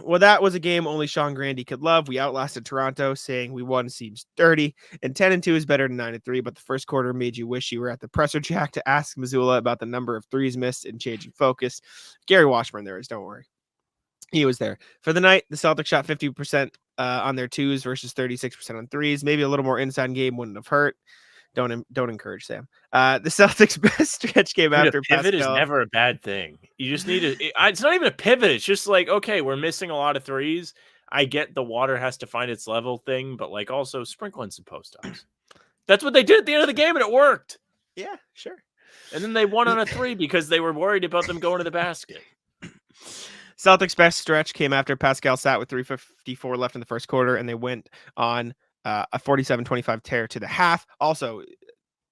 Well, that was a game only Sean Grandy could love. We outlasted Toronto, saying we won seems dirty, and 10-2 is better than 9-3. But the first quarter made you wish you were at the presser jack to ask Missoula about the number of threes missed and changing focus. Gary Washburn there is. Don't worry. He was there. For the night, the Celtics shot 50% on their twos versus 36% on threes. Maybe a little more inside game wouldn't have hurt. Don't encourage Sam. The Celtics' best stretch game after pivot Pascal. is never a bad thing. You just need to. It's not even a pivot. It's just like, okay, we're missing a lot of threes. I get the water has to find its level thing, but like also sprinkling some post ups. That's what they did at the end of the game, and it worked. Yeah, sure. And then they won on a 3 because they were worried about them going to the basket. Celtics' best stretch came after Pascal sat with 3:54 left in the first quarter, and they went on a 47-25 tear to the half. Also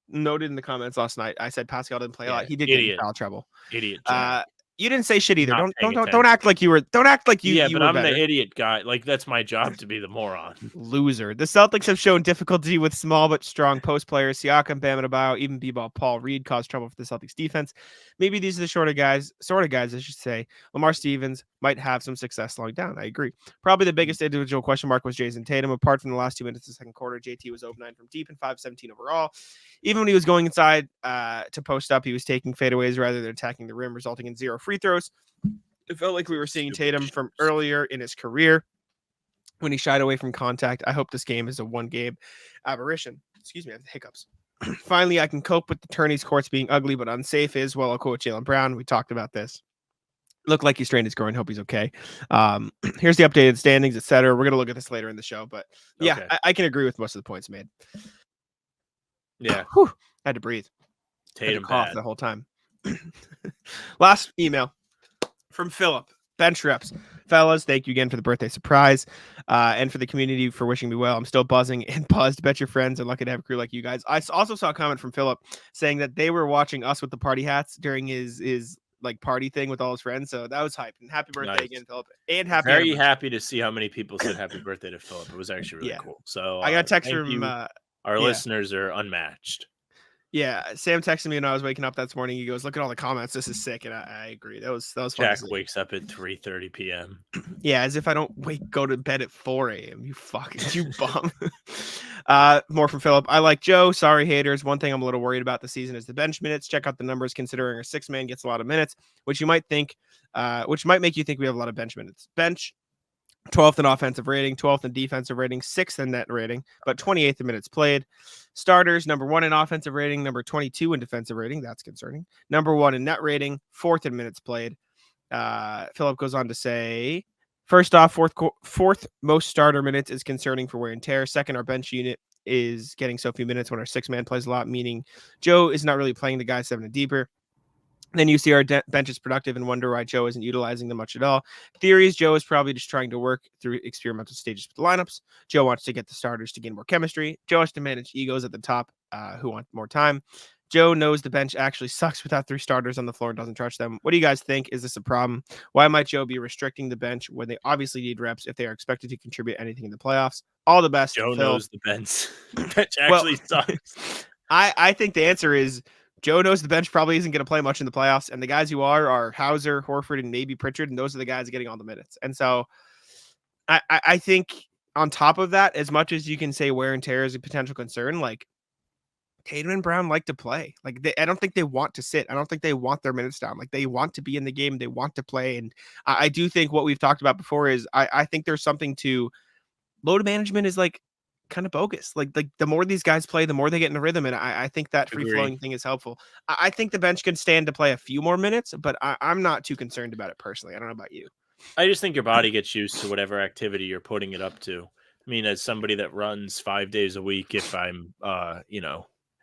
noted in the comments last night, I said Pascal didn't play a lot. He did get in foul trouble. Idiot. You didn't say shit either. Don't act like you were. Don't act like you. Yeah, you but were I'm better. the idiot guy. Like that's my job to be the moron. Loser. The Celtics have shown difficulty with small but strong post players. Siakam, Bam Adebayo, even B-ball Paul Reed caused trouble for the Celtics defense. Maybe these are the sort of guys, I should say. Lamar Stevens might have some success slowing down. I agree. Probably the biggest individual question mark was Jayson Tatum. Apart from the last 2 minutes of the second quarter, JT was 0-9 from deep and 5-17 overall. Even when he was going inside to post up, he was taking fadeaways rather than attacking the rim, resulting in 0 free throws. It felt like we were seeing Tatum from earlier in his career when he shied away from contact. I hope this game is a one-game aberration. Excuse me, I have the hiccups. Finally, I can cope with the tourney's courts being ugly but unsafe is, well, I'll quote Jaylen Brown. We talked about this. Looked like he strained his groin. Hope he's okay. Here's the updated standings, etc. We're going to look at this later in the show, but yeah, okay. I can agree with most of the points made. Yeah. Whew, had to breathe. Tatum had to cough the whole time. Last email from Philip. Bench reps. Fellas, thank you again for the birthday surprise and for the community for wishing me well. I'm still buzzing and buzzed. Bet your friends are lucky to have a crew like you guys. I also saw a comment from Philip saying that they were watching us with the party hats during his like party thing with all his friends. So that was hype. And happy birthday again, Philip. And very happy to see how many people said happy birthday to Philip. It was actually really cool. So I got a text from our listeners are unmatched. Yeah, Sam texted me when I was waking up that morning. He goes, "Look at all the comments. This is sick," and I agree. That was fun. Jack wakes up at 3:30 p.m. Yeah, as if I don't go to bed at 4 a.m. You bum. More from Philip. I like Joe. Sorry, haters. One thing I'm a little worried about this season is the bench minutes. Check out the numbers. Considering our 6-man gets a lot of minutes, which might make you think we have a lot of bench minutes. Bench 12th in offensive rating, 12th in defensive rating, 6th in net rating, but 28th in minutes played. Starters, number 1 in offensive rating, number 22 in defensive rating. That's concerning. Number 1 in net rating, 4th in minutes played. Philip goes on to say, First off, fourth most starter minutes is concerning for wear and tear. Second, our bench unit is getting so few minutes when our 6-man plays a lot, meaning Joe is not really playing the guys 7 and deeper. Then you see our bench is productive and wonder why Joe isn't utilizing them much at all. Theories, Joe is probably just trying to work through experimental stages with the lineups. Joe wants to get the starters to gain more chemistry. Joe has to manage egos at the top who want more time. Joe knows the bench actually sucks without 3 starters on the floor and doesn't trust them. What do you guys think? Is this a problem? Why might Joe be restricting the bench when they obviously need reps if they are expected to contribute anything in the playoffs? All the best. Joe Phil. knows the bench. Bench actually sucks. I think the answer is Joe knows the bench probably isn't going to play much in the playoffs, and the guys who are Hauser, Horford, and maybe Pritchard, and those are the guys getting all the minutes. And so I think on top of that, as much as you can say wear and tear is a potential concern, like Tatum and Brown like to play. Like I don't think they want to sit. I don't think they want their minutes down. Like they want to be in the game. They want to play. And I do think what we've talked about before is I think there's something to load management is like kind of bogus. Like the more these guys play, the more they get in a rhythm. And I think that free flowing thing is helpful. I think the bench can stand to play a few more minutes, but I'm not too concerned about it personally. I don't know about you. I just think your body gets used to whatever activity you're putting it up to. I mean, as somebody that runs 5 days a week, if I'm,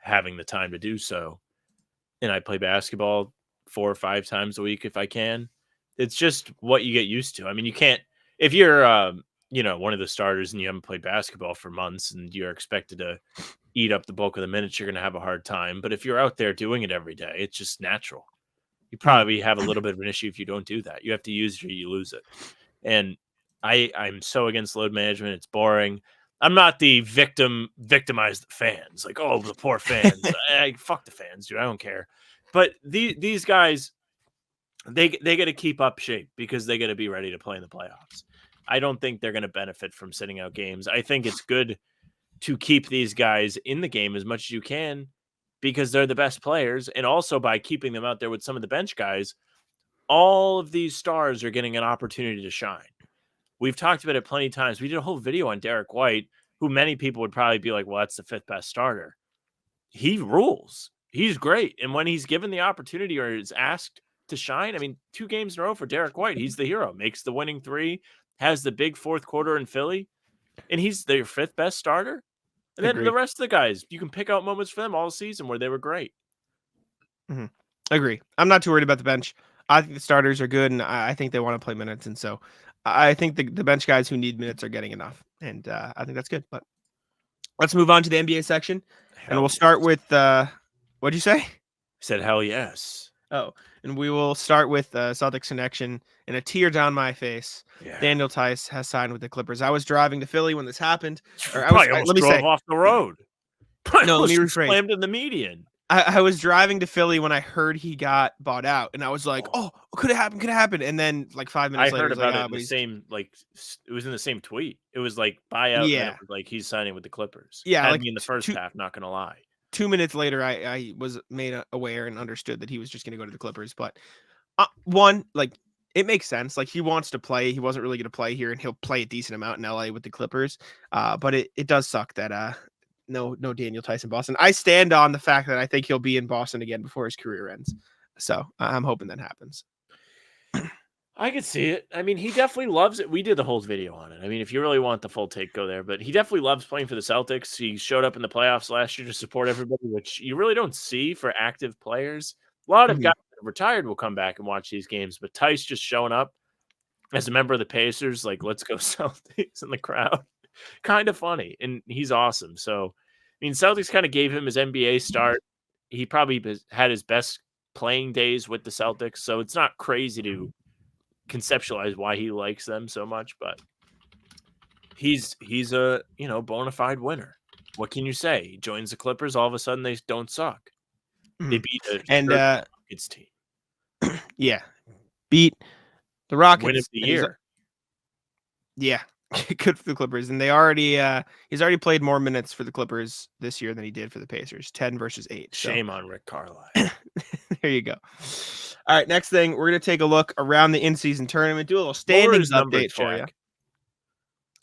having the time to do so, and I play basketball 4 or 5 times a week if I can, it's just what you get used to. I mean, you can't, if you're, one of the starters and you haven't played basketball for months and you're expected to eat up the bulk of the minutes, you're going to have a hard time. But if you're out there doing it every day, it's just natural. You probably have a little bit of an issue if you don't do that. You have to use it or you lose it. And I'm so against load management. It's boring. I'm not the victimized fans. Like, oh, the poor fans. Fuck the fans, dude. I don't care. But these guys, they got to keep up shape because they got to be ready to play in the playoffs. I don't think they're going to benefit from sitting out games. I think it's good to keep these guys in the game as much as you can because they're the best players. And also by keeping them out there with some of the bench guys, all of these stars are getting an opportunity to shine. We've talked about it plenty of times. We did a whole video on Derek White, who many people would probably be like, well, that's the 5th best starter. He rules. He's great. And when he's given the opportunity or is asked to shine, I mean, 2 games in a row for Derek White. He's the hero. Makes the winning 3, has the big 4th quarter in Philly, and he's their 5th best starter. And then the rest of the guys, you can pick out moments for them all season where they were great. Mm-hmm. Agree. I'm not too worried about the bench. I think the starters are good, and I think they want to play minutes. And so I think the bench guys who need minutes are getting enough. And I think that's good. But let's move on to the NBA section. And we'll start with what'd you say? I said hell yes. Oh, and we will start with Celtics connection and a tear down my face. Yeah. Daniel Theis has signed with the Clippers. I was driving to Philly when this happened. Let me say off the road. No, let me rephrase. Slammed in the median. I was driving to Philly when I heard he got bought out, and I was like, "Oh, could it happen?" And then, like 5 minutes later, I heard about it in the same, like it was in the same tweet. It was like buyout. Yeah, and it was like he's signing with the Clippers. Yeah, like in the first half. Not gonna lie. 2 minutes later, I was made aware and understood that he was just going to go to the Clippers. But one, like it makes sense. Like he wants to play. He wasn't really going to play here, and he'll play a decent amount in LA with the Clippers. But it does suck that no Daniel Theis in Boston. I stand on the fact that I think he'll be in Boston again before his career ends. So I'm hoping that happens. I could see it. I mean, he definitely loves it. We did the whole video on it. I mean, if you really want the full take, go there. But he definitely loves playing for the Celtics. He showed up in the playoffs last year to support everybody, which you really don't see for active players. A lot of guys that are retired will come back and watch these games. But Theis just showing up as a member of the Pacers, like, let's go Celtics in the crowd. Kind of funny, and he's awesome. So, I mean, Celtics kind of gave him his NBA start. He probably had his best playing days with the Celtics, so it's not crazy to conceptualize why he likes them so much. But he's a bona fide winner. What can you say? He joins the Clippers, all of a sudden they don't suck. They beat the Rockets team. Yeah, beat the Rockets. Win of the year. Yeah. Good for the Clippers, and they already he's already played more minutes for the Clippers this year than he did for the Pacers, 10 versus 8. Shame on Rick Carlisle. There you go. All right, next thing, we're gonna take a look around the in-season tournament, do a little standings update for you.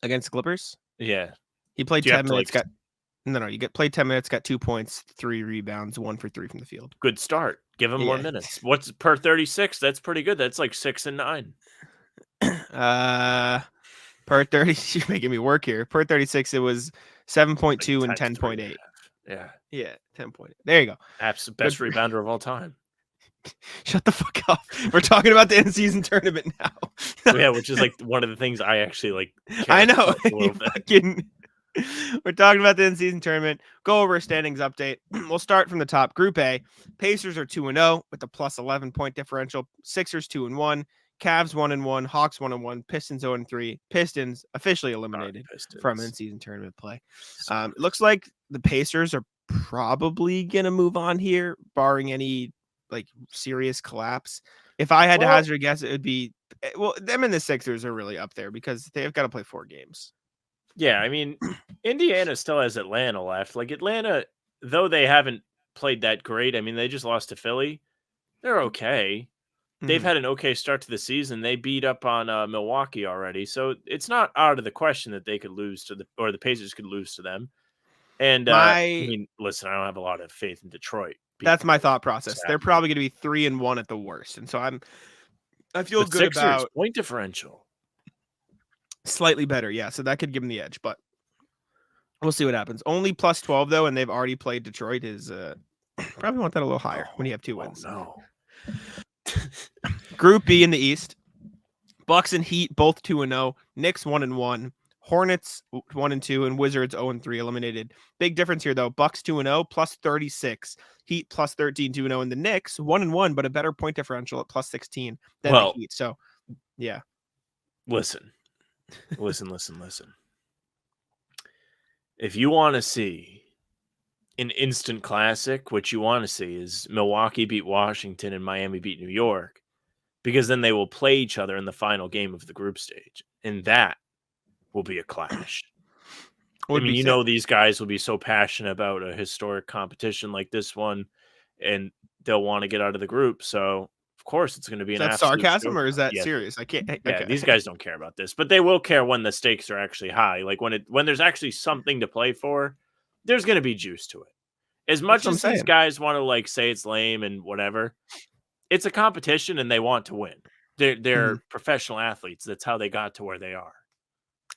Against the Clippers? Yeah, he played 10 minutes. Played 10 minutes, got 2 points, 3 rebounds, 1 for 3 from the field. Good start. Give him more minutes. What's per 36? That's pretty good. That's like 6 and 9. Per 30, you're making me work here. Per 36, it was 7.2 and Times 10.8. Yeah. Yeah, 10.8. There you go. Absolute best rebounder of all time. Shut the fuck up. We're talking about the in-season tournament now. Yeah, which is like one of the things I actually like. I know. A little bit. We're talking about the in-season tournament. Go over a standings update. We'll start from the top. Group A, Pacers are 2-0 with a plus 11 point differential. Sixers 2-1. Cavs 1-1. Hawks 1-1. Pistons 0-3. Pistons officially eliminated from in-season tournament play. It looks like the Pacers are probably gonna move on here, barring any like serious collapse. If I had to hazard a guess, it would be them and the Sixers are really up there because they've got to play 4 games. Yeah, I mean, Indiana still has Atlanta left. Like Atlanta, though they haven't played that great. I mean, they just lost to Philly. They're okay. They've had an okay start to the season. They beat up on Milwaukee already, so it's not out of the question that they could lose to the Pacers could lose to them. And I mean, listen, I don't have a lot of faith in Detroit. That's my thought process. They're probably going to be 3-1 at the worst, and so I feel good Sixers, about point differential. Slightly better, yeah. So that could give them the edge, but we'll see what happens. Only plus 12 though, and they've already played Detroit. Is probably want that a little higher when you have 2 wins. No. Group B in the East, Bucks and Heat both 2-0. Knicks 1-1. Hornets 1-2, and Wizards 0-3 eliminated. Big difference here though. Bucks 2-0 plus 36. Heat plus 13 2-0, and the Knicks 1-1, but a better point differential at plus 16 than the Heat. So yeah. Listen. If you want to see an instant classic, what you want to see is Milwaukee beat Washington and Miami beat New York, because then they will play each other in the final game of the group stage, and that will be a clash. I mean, you know, these guys will be so passionate about a historic competition like this one, and they'll want to get out of the group. So, of course, it's going to be an absolute sarcasm, show. or is that serious? I can't. Yeah, these guys don't care about this, but they will care when the stakes are actually high. Like when there's actually something to play for, there's going to be juice to it. As much as these guys want to like say it's lame and whatever, it's a competition and they want to win. They're professional athletes. That's how they got to where they are.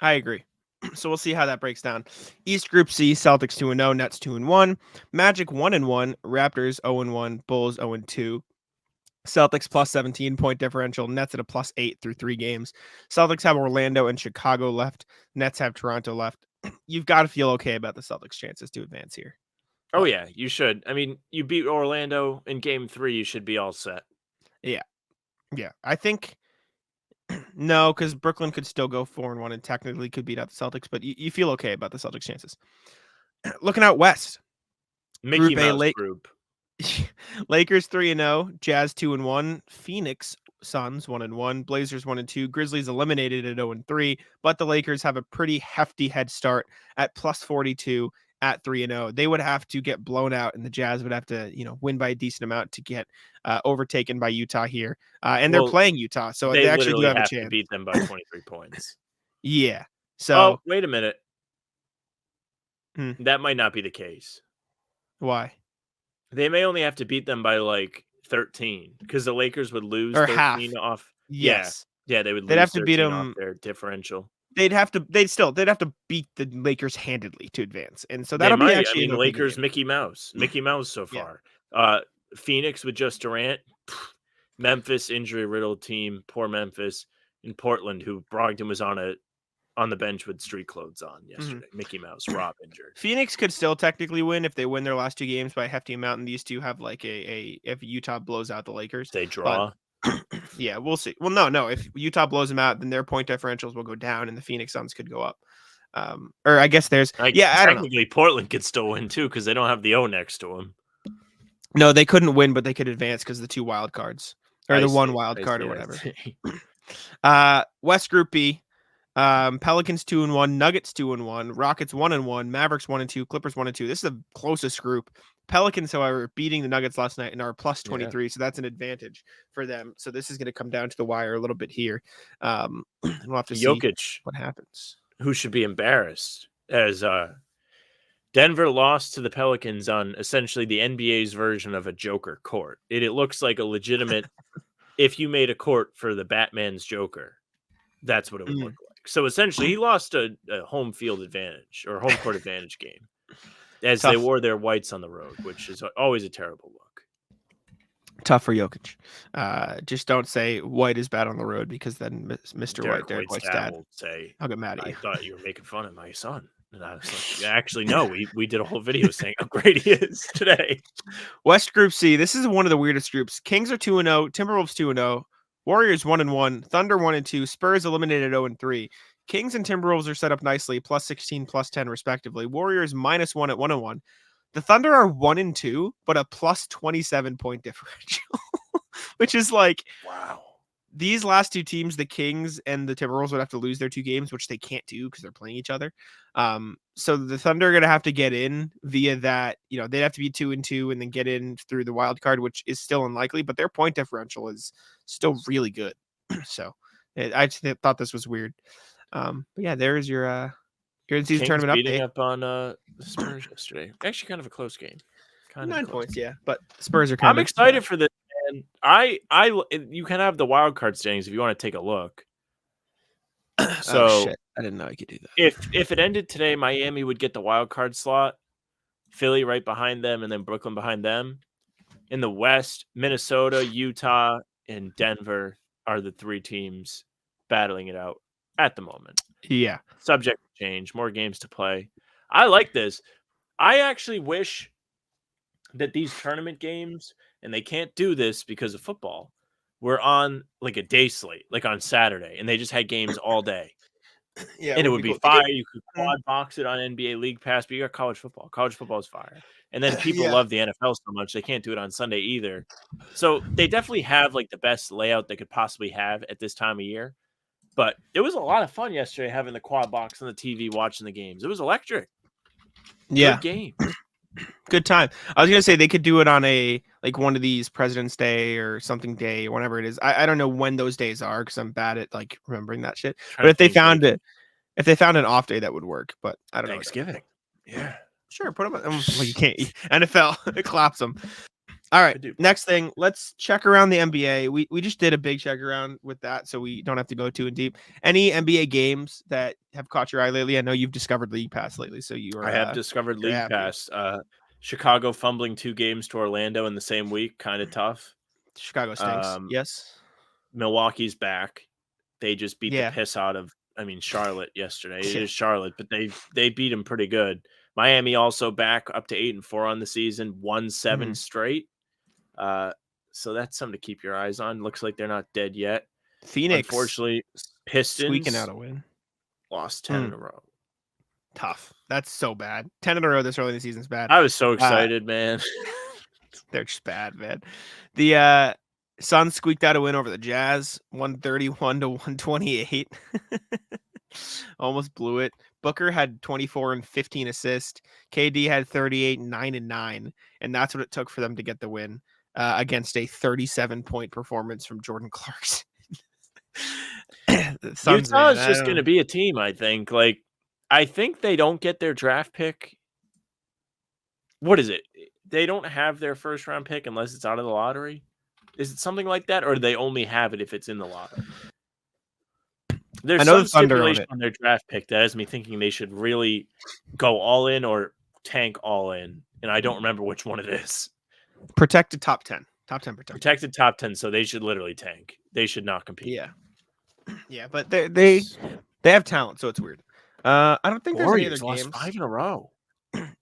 I agree. So we'll see how that breaks down. East Group C, Celtics 2-0, Nets 2-1, Magic 1-1, Raptors 0-1, Bulls 0-2. Celtics plus 17 point differential, Nets at a plus 8 through 3 games. Celtics have Orlando and Chicago left. Nets have Toronto left. You've got to feel okay about the Celtics' chances to advance here. Oh, yeah, you should. I mean, you beat Orlando in game 3. You should be all set. Yeah. Yeah. I think no, because Brooklyn could still go 4-1 and technically could beat out the Celtics, but you feel okay about the Celtics' chances. Looking out west. Mickey Mouse group. Lakers 3-0, Jazz 2-1, Phoenix Suns 1-1, Blazers 1-2, Grizzlies eliminated at 0-3, but the Lakers have a pretty hefty head start at plus 42 at 3-0. They would have to get blown out, and the Jazz would have to, win by a decent amount to get overtaken by Utah here. And they're playing Utah, so they actually do have a chance to beat them by 23 points. Yeah. So wait a minute. That might not be the case. Why? They may only have to beat them by like 13 because the Lakers would lose or 13 half off. Yes. Yeah, they would. They'd have to beat them. Their differential. They'd have to beat the Lakers handedly to advance, and so that'll be actually. I mean, Lakers, Mickey Mouse so far. Phoenix with just Durant, Memphis injury riddled team, poor Memphis. In Portland, who Brogdon was on the bench with street clothes on yesterday. Mickey Mouse, Rob injured. Phoenix could still technically win if they win their last 2 games by a hefty amount, and these two have like if Utah blows out the Lakers, they draw. Yeah, we'll see. Well, no. If Utah blows them out, then their point differentials will go down, and the Phoenix Suns could go up. Or I guess there's I don't know. Portland could still win too because they don't have the O next to them. No, they couldn't win, but they could advance because of the 2 wild cards or one wild card or whatever. West Group B. Pelicans 2-1, Nuggets 2-1, Rockets 1-1, Mavericks 1-2, Clippers 1-2. This is the closest group. Pelicans, however, beating the Nuggets last night and are plus 23, so that's an advantage for them. So this is going to come down to the wire a little bit here. We'll have to Jokic, see what happens. Who should be embarrassed as Denver lost to the Pelicans on essentially the NBA's version of a Joker court. It looks like a legitimate. If you made a court for the Batman's Joker. That's what it would look like. So essentially, he lost a home field advantage or home court advantage game as they wore their whites on the road, which is always a terrible look. Tough for Jokic. Just don't say White is bad on the road, because then Mr. Derek White's dad will say, I'll get mad at you. I thought you were making fun of my son. And I was like, actually, no, we did a whole video saying how great he is today. West Group C. This is one of the weirdest groups. Kings are 2-0, Timberwolves 2-0, Warriors 1-1, Thunder 1-2, Spurs eliminated 0-3. Kings and Timberwolves are set up nicely, +16, +10 respectively. Warriors -1 at 1-1. The Thunder are 1-2, but a +27 point differential, which is like, wow. These last two teams, the Kings and the Timberwolves, would have to lose their 2 games, which they can't do because they're playing each other. So the Thunder are going to have to get in via that. They'd have to be 2-2 and then get in through the wild card, which is still unlikely, but their point differential is still really good. So I thought this was weird. But yeah, there's your in-season tournament beating update. up on the Spurs yesterday. Actually, kind of a close game. 9 points, yeah. But Spurs are I'm excited for this. And you can have the wild card standings if you want to take a look. So shit. I didn't know I could do that. If it ended today, Miami would get the wild card slot, Philly right behind them, and then Brooklyn behind them. In the West, Minnesota, Utah, and Denver are the 3 teams battling it out at the moment. Yeah. Subject to change, more games to play. I like this. I actually wish that these tournament games, and they can't do this because of football, we're on like a day slate, like on Saturday, and they just had games all day. Yeah, and it would be fire. You could quad box it on NBA League Pass, but you got college football. College football is fire. And then people love the NFL so much, they can't do it on Sunday either. So they definitely have like the best layout they could possibly have at this time of year. But it was a lot of fun yesterday having the quad box on the TV, watching the games. It was electric. Yeah. Good game. Good time. I was gonna say they could do it on a one of these President's Day or something day or whatever it is. I don't know when those days are because I'm bad at like remembering that shit. But if they found an off day, that would work. But I don't know. Thanksgiving. Yeah. Sure. Put them. Well, you can't. NFL it claps them. All right. Next thing, let's check around the NBA. We just did a big check around with that, so we don't have to go too in deep. Any NBA games that have caught your eye lately? I know you've discovered League Pass lately, so you are. I have discovered League Pass. Chicago fumbling 2 games to Orlando in the same week, kind of tough. Chicago stinks. Yes. Milwaukee's back. They just beat the piss out of, Charlotte yesterday. It is Charlotte, but they beat them pretty good. Miami also back up to 8-4 on the season, won 7 straight. So that's something to keep your eyes on. Looks like they're not dead yet. Phoenix, unfortunately, Pistons squeaking out a win. Lost 10 in a row. Tough. That's so bad. 10 in a row this early in the season is bad. I was so excited, man. They're just bad, man. The Suns squeaked out a win over the Jazz, 131-128. Almost blew it. Booker had 24 and 15 assists. KD had 38, 9 and 9, and that's what it took for them to get the win against a 37-point performance from Jordan Clarkson. Utah is just going to be a team, I think. Like, I think they don't get their draft pick. What is it? They don't have their first round pick unless it's out of the lottery. Is it something like that, or do they only have it if it's in the lottery? There's some stipulation on their draft pick that has me thinking they should really go all in or tank all in, and I don't remember which one it is. Protected top 10. Top 10 protected. Protected top 10, so they should literally tank. They should not compete. Yeah. Yeah, but they have talent, so it's weird. I don't think there's any other lost games. 5 in a row.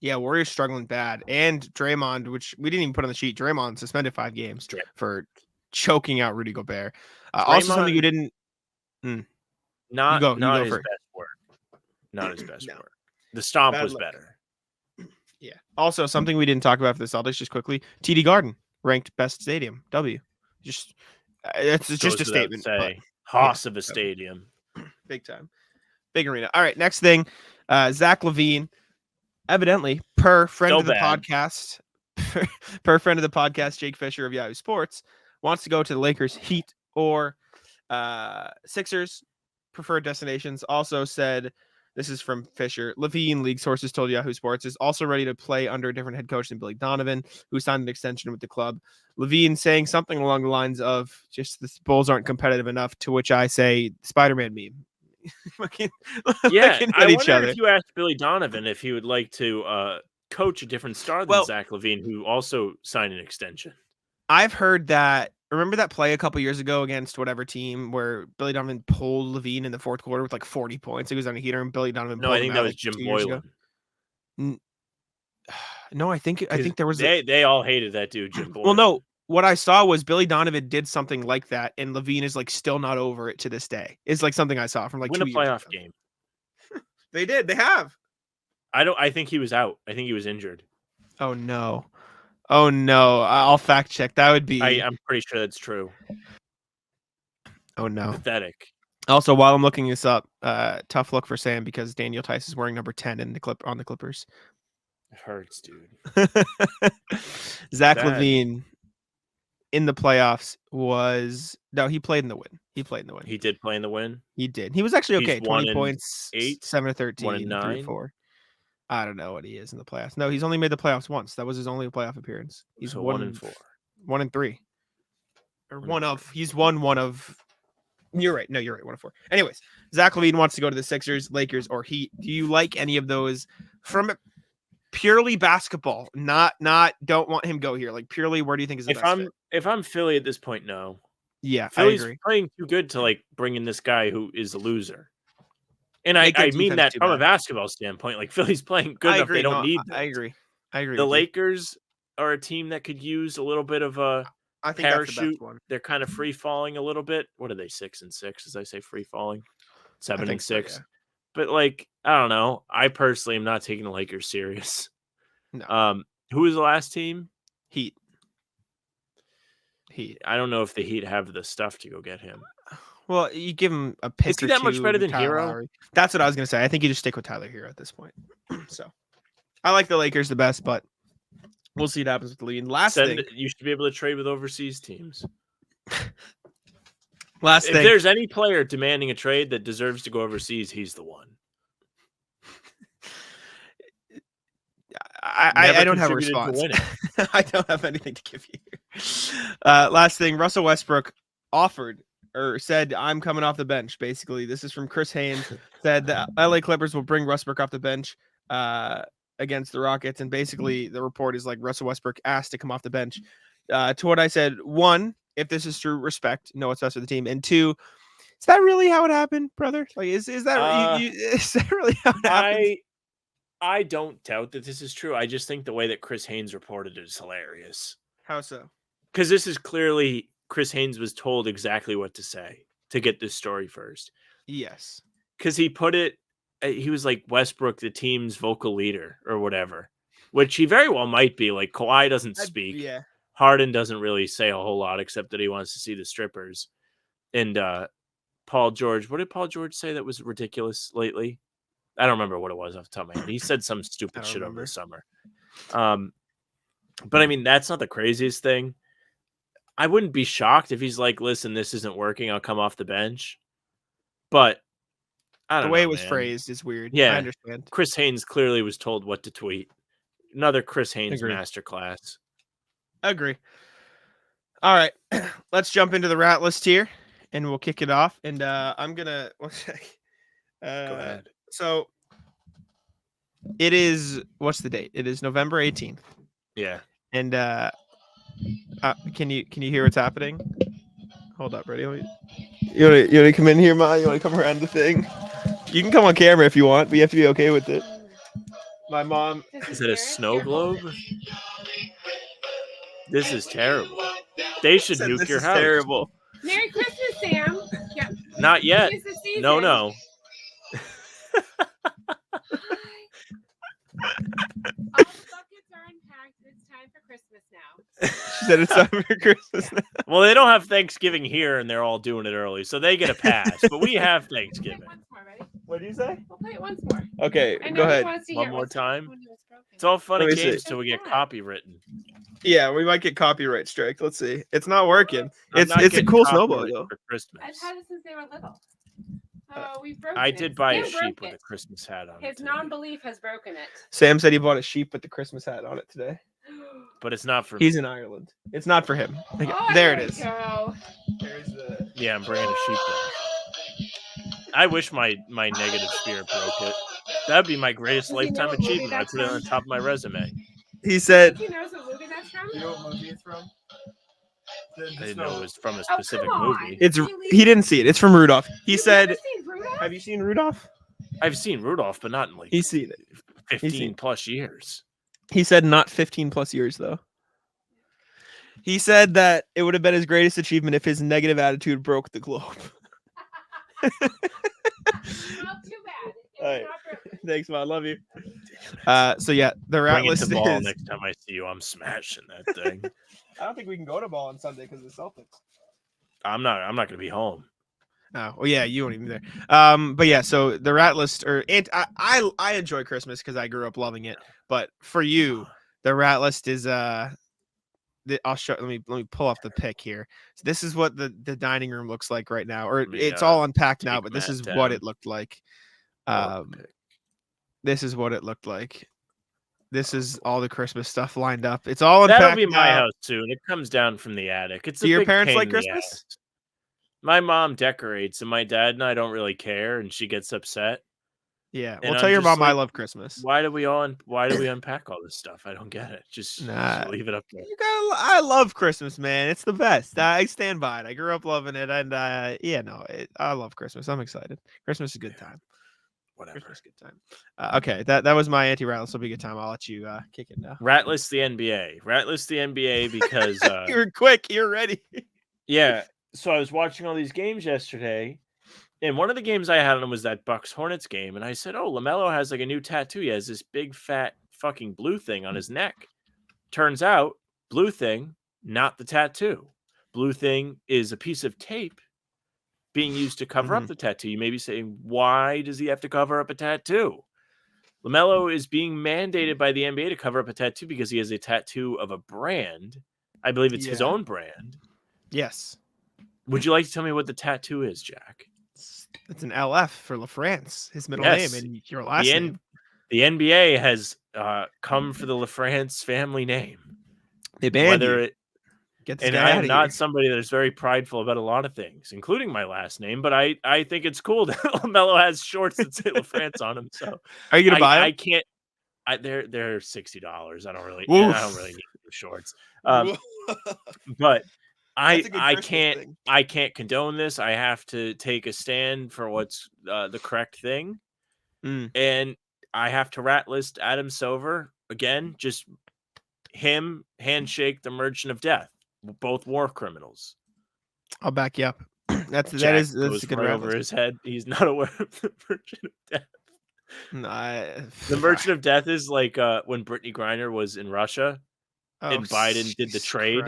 Yeah, Warriors struggling bad. And Draymond, which we didn't even put on the sheet, Draymond suspended 5 games for choking out Rudy Gobert. Also something you didn't... Not his best work. Not his best work. The stomp was better. Yeah. Also, something we didn't talk about for the Celtics, just quickly. TD Garden ranked best stadium. W. It's just a statement. Hoss of a stadium. Big time. Big arena. All right. Next thing. Zach LaVine, evidently, per friend of the podcast, Jake Fisher of Yahoo Sports, wants to go to the Lakers, Heat, or Sixers. Preferred destinations. Also said This is from Fisher. LaVine, league sources told Yahoo Sports, is also ready to play under a different head coach than Billy Donovan, who signed an extension with the club. LaVine saying something along the lines of, just the Bulls aren't competitive enough, to which I say, Spider-Man meme. Yeah, I at each wonder other. if you asked Billy Donovan if he would like to coach a different star than Zach LaVine, who also signed an extension. I've heard that. Remember that play a couple years ago against whatever team where Billy Donovan pulled LaVine in the fourth quarter with like 40 points? He was on a heater and Billy Donovan No, pulled I think him that out was like Jim 2 years ago. Boylan. No, I think there was they all hated that dude, Jim Boylan. Well, no, what I saw was Billy Donovan did something like that, and LaVine is like still not over it to this day. It's like something I saw from like win 2 a years playoff ago. game. They did. They have. I think he was out. I think he was injured. Oh no. Oh no. I'll fact check. That would be. I'm pretty sure that's true. Oh no. Pathetic. Also, while I'm looking this up, tough look for Sam because Daniel Theis is wearing number 10 in on the Clippers. It hurts, dude. Zach Bad. LaVine in the playoffs he played in the win. He played in the win. He did play in the win. He did. He was actually okay. He's 20 points, 8, 7 or 13, 1 and 9. 4. I don't know what he is in the playoffs. No, he's only made the playoffs once. That was his only playoff appearance. He's so 1 and 4. 1 and 3. Or One of. He's won one of. You're right. No, you're right. 1 of 4. Anyways, Zach LaVine wants to go to the Sixers, Lakers, or Heat. Do you like any of those from purely basketball? Not don't want him go here. Like purely, where do you think is the best fit? If I'm Philly at this point, no. Yeah, Philly's I agree. playing too good to like bring in this guy who is a loser. And I mean that from a basketball standpoint. Like Philly's playing good enough. They don't need that. I agree. The Lakers are a team that could use a little bit of a I think parachute. that's the best one. They're kind of free falling a little bit. What are they? 6-6, as I say, free falling. 7-6. So, yeah. But like, I don't know. I personally am not taking the Lakers serious. No. Who was the last team? Heat. I don't know if the Heat have the stuff to go get him. Well, you give him a pick. Is he that much better than Tyler Hero? Lowry. That's what I was gonna say. I think you just stick with Tyler Hero at this point. So, I like the Lakers the best, but we'll see what happens with the lead. Last thing, you should be able to trade with overseas teams. If there's any player demanding a trade that deserves to go overseas, he's the one. I don't have a response. I don't have anything to give you here. Last thing, Russell Westbrook offered or said, I'm coming off the bench. Basically, this is from Chris Haynes. Said the LA Clippers will bring Westbrook off the bench against the Rockets. And basically, the report is like Russell Westbrook asked to come off the bench. To what I said, 1, if this is true, respect, know what's best for the team. And 2, is that really how it happened, brother? Like, is that is that really how it happened? I don't doubt that this is true. I just think the way that Chris Haynes reported it is hilarious. How so? Because this is clearly Chris Haynes was told exactly what to say to get this story first. Yes. Because he put it, he was like Westbrook, the team's vocal leader or whatever, which he very well might be. Like Kawhi doesn't speak. Yeah. Harden doesn't really say a whole lot except that he wants to see the strippers. And Paul George, what did Paul George say that was ridiculous lately? I don't remember what it was off the top of my head. He said some stupid shit over the summer. But I mean, that's not the craziest thing. I wouldn't be shocked if he's like, listen, this isn't working. I'll come off the bench. But I don't know. The way it was phrased is weird. Yeah. I understand. Chris Haynes clearly was told what to tweet. Another Chris Haynes masterclass. Agree. All right. Let's jump into the rat list here and we'll kick it off. And I'm going to go ahead. So it is, what's the date? It is November 18th. Yeah. And can you hear what's happening? Hold up, ready? You want to come in here, Ma? You want to come around the thing? You can come on camera if you want, but you have to be okay with it. My mom. Is it a snow globe? This is terrible. They should nuke your house. Terrible. Merry Christmas, Sam. Yeah. Not yet. No. All buckets are unpacked. It's time for Christmas now. She said it's time for Christmas now. Well, they don't have Thanksgiving here, and they're all doing it early, so they get a pass. But we have Thanksgiving. Once more, ready? What do you say? We'll play it once more. Okay, go ahead. One more time. It's all fun and games until we get copywritten. Yeah, we might get copyright strike. Let's see. It's not working. It's a cool snowball though. For Christmas. I've had it since they were little. Oh, we've broken I it. did buy a Sam sheep broke with a it. Christmas hat on it His today, non-belief has broken it. Sam said he bought a sheep with the Christmas hat on it today. but it's not for He's in Ireland. It's not for him. Okay, Oh, there here it we is. go. There's the. Yeah, I'm bringing a sheep down. I wish my negative spirit broke it. That'd be my greatest Does he know lifetime what movie achievement. I that's put it on from? the top of my resume. He said. He knows what movie that's from? You know what movie it's from? I didn't know it was from a Oh, specific come on. movie. It's he didn't see it. It's from Rudolph. He You've said, never seen Rudolph? "Have you seen Rudolph?" I've seen Rudolph, but not in like He's seen it. 15 plus years. He said not 15 plus years though. He said that it would have been his greatest achievement if his negative attitude broke the globe. Well, too bad. It's All right. not broken. Thanks, man. I love you. So yeah, the route Bring it list to ball is. next time I see you. I'm smashing that thing. I don't think we can go to ball on Sunday because of the Celtics. I'm not going to be home. Oh, well, yeah, you won't even be there. But yeah, so the rat list, I enjoy Christmas because I grew up loving it. But for you, the rat list is I'll show. Let me pull off the pic here. So this is what the dining room looks like right now, or it's all unpacked now. But this is what it looked like. This is what it looked like. This is all the Christmas stuff lined up. It's all unpacked. That'll be my now. house soon. It comes down from the attic. It's Do a your big parents pain like in the Christmas? ass. My mom decorates, and my dad and I don't really care, and she gets upset. Yeah, And well, tell I'm your just mom I like, love Christmas. Why do we unpack all this stuff? I don't get it. Just leave it up there. I love Christmas, man. It's the best. I stand by it. I grew up loving it, and I love Christmas. I'm excited. Christmas is a good time. Whatever. Christmas is a good time. Okay, that was my anti-rat. This will be a good time. I'll let you kick it now. Ratless the NBA. Ratless the NBA because You're quick. You're ready. yeah. So I was watching all these games yesterday, and one of the games I had on was that Bucks Hornets game, and I said, "Oh, LaMelo has like a new tattoo. He has this big fat fucking blue thing on his neck." Turns out, blue thing, not the tattoo. Blue thing is a piece of tape being used to cover up the tattoo. You may be saying, why does he have to cover up a tattoo? LaMelo is being mandated by the NBA to cover up a tattoo because he has a tattoo of a brand. I believe it's his own brand. Yes. Would you like to tell me what the tattoo is, Jack? It's an LF for LaFrance, his middle name, and your last name. The NBA has come for the LaFrance family name. They banned you. And I am not somebody that's very prideful about a lot of things, including my last name. But I think it's cool that LaMelo has shorts that say LaFrance on them. So are you gonna buy them? I can't. They're $60. I don't really need the shorts. But I can't condone this. I have to take a stand for what's the correct thing, and I have to rat list Adam Silver again. Just him, handshake the Merchant of Death, both war criminals. I'll back you up. That's a good right over his head. He's not aware of the Merchant of Death. No, the Merchant of Death is like when Brittany Griner was in Russia and Biden did the trade.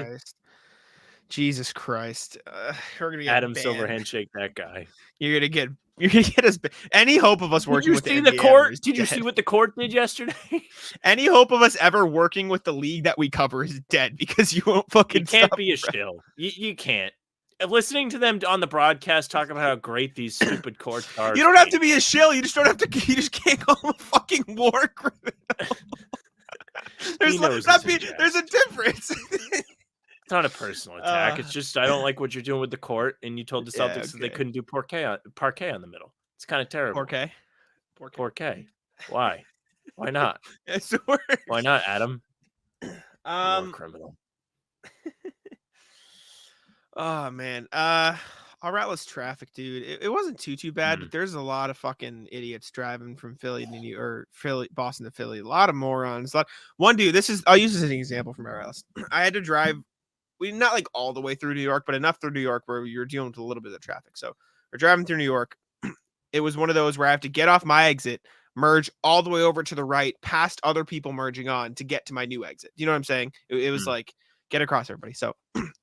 Jesus Christ! We're gonna get Adam banned. Silver handshake that guy. You're gonna get us. Any hope of us working with the court? Did you see what the court did yesterday? Any hope of us ever working with the league that we cover is dead because you won't fucking. You can't be a shill. You can't. Listening to them on the broadcast talk about how great these stupid courts are. You don't have to be a shill. You just don't have to. You just can't call him a fucking war criminal. There's a difference. It's not a personal attack. It's just I don't like what you're doing with the court, and you told the Celtics that they couldn't do parquet on the middle. It's kind of terrible. Parquet. Why? Why not? It's the worst. Why not, Adam? Criminal. Oh man. Our ratless traffic, dude. It wasn't too bad, but there's a lot of fucking idiots driving from Philly to Boston to Philly. A lot of morons. One dude. I'll use this as an example from our house. I had to drive. Not like all the way through New York, but enough through New York where you're dealing with a little bit of traffic. So we're driving through New York. It was one of those where I have to get off my exit, merge all the way over to the right, past other people merging on to get to my new exit. You know what I'm saying? It was like get across everybody. So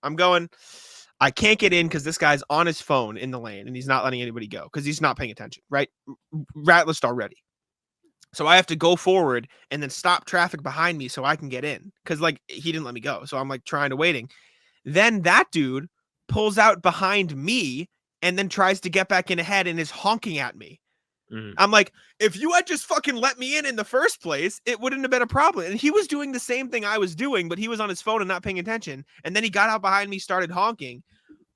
I'm going. I can't get in because this guy's on his phone in the lane and he's not letting anybody go because he's not paying attention. Right? Rat list already. So I have to go forward and then stop traffic behind me so I can get in because like he didn't let me go. So I'm like trying to waiting. Then that dude pulls out behind me and then tries to get back in ahead and is honking at me. Mhm. I'm like, if you had just fucking let me in the first place, it wouldn't have been a problem. And he was doing the same thing I was doing, but he was on his phone and not paying attention. And then he got out behind me, started honking.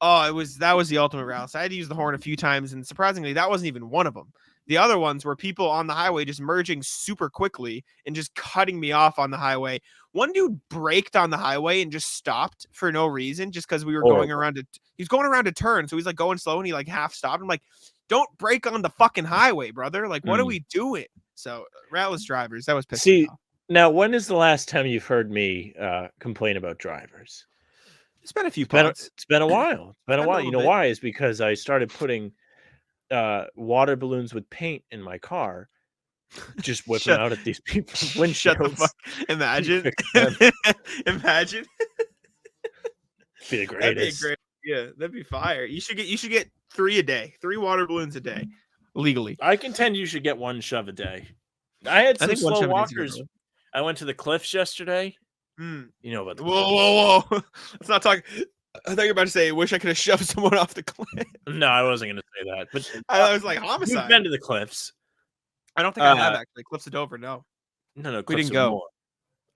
Oh, that was the ultimate rally. I had to use the horn a few times, and surprisingly, that wasn't even one of them. The other ones were people on the highway just merging super quickly and just cutting me off on the highway. One dude braked on the highway and just stopped for no reason, just because we were going around it. He's going around a turn, so he's like going slow, and he like half stopped. I'm like, don't brake on the fucking highway, brother. Like, what are we doing? So, ratless drivers, that was pissing me off. Now, when is the last time you've heard me complain about drivers? It's been a few pods. It's been a while. It's been a while. You know bit. why? Is because I started putting water balloons with paint in my car, just whipping out at these people's windshields. Shut the fuck. Imagine. Imagine. Be the greatest. Yeah, that'd be fire. You should get 3 a day, 3 water balloons a day, legally. I contend you should get 1 shove a day. I had some slow walkers. I went to the cliffs yesterday. You know about the whoa. Let's not talk. I thought you were about to say, I wish I could have shoved someone off the cliff. No, I wasn't going to say that. But I was like, homicide. You've been to the cliffs. I don't think I have, actually. Cliffs of Dover, no. No, we didn't go. Moore.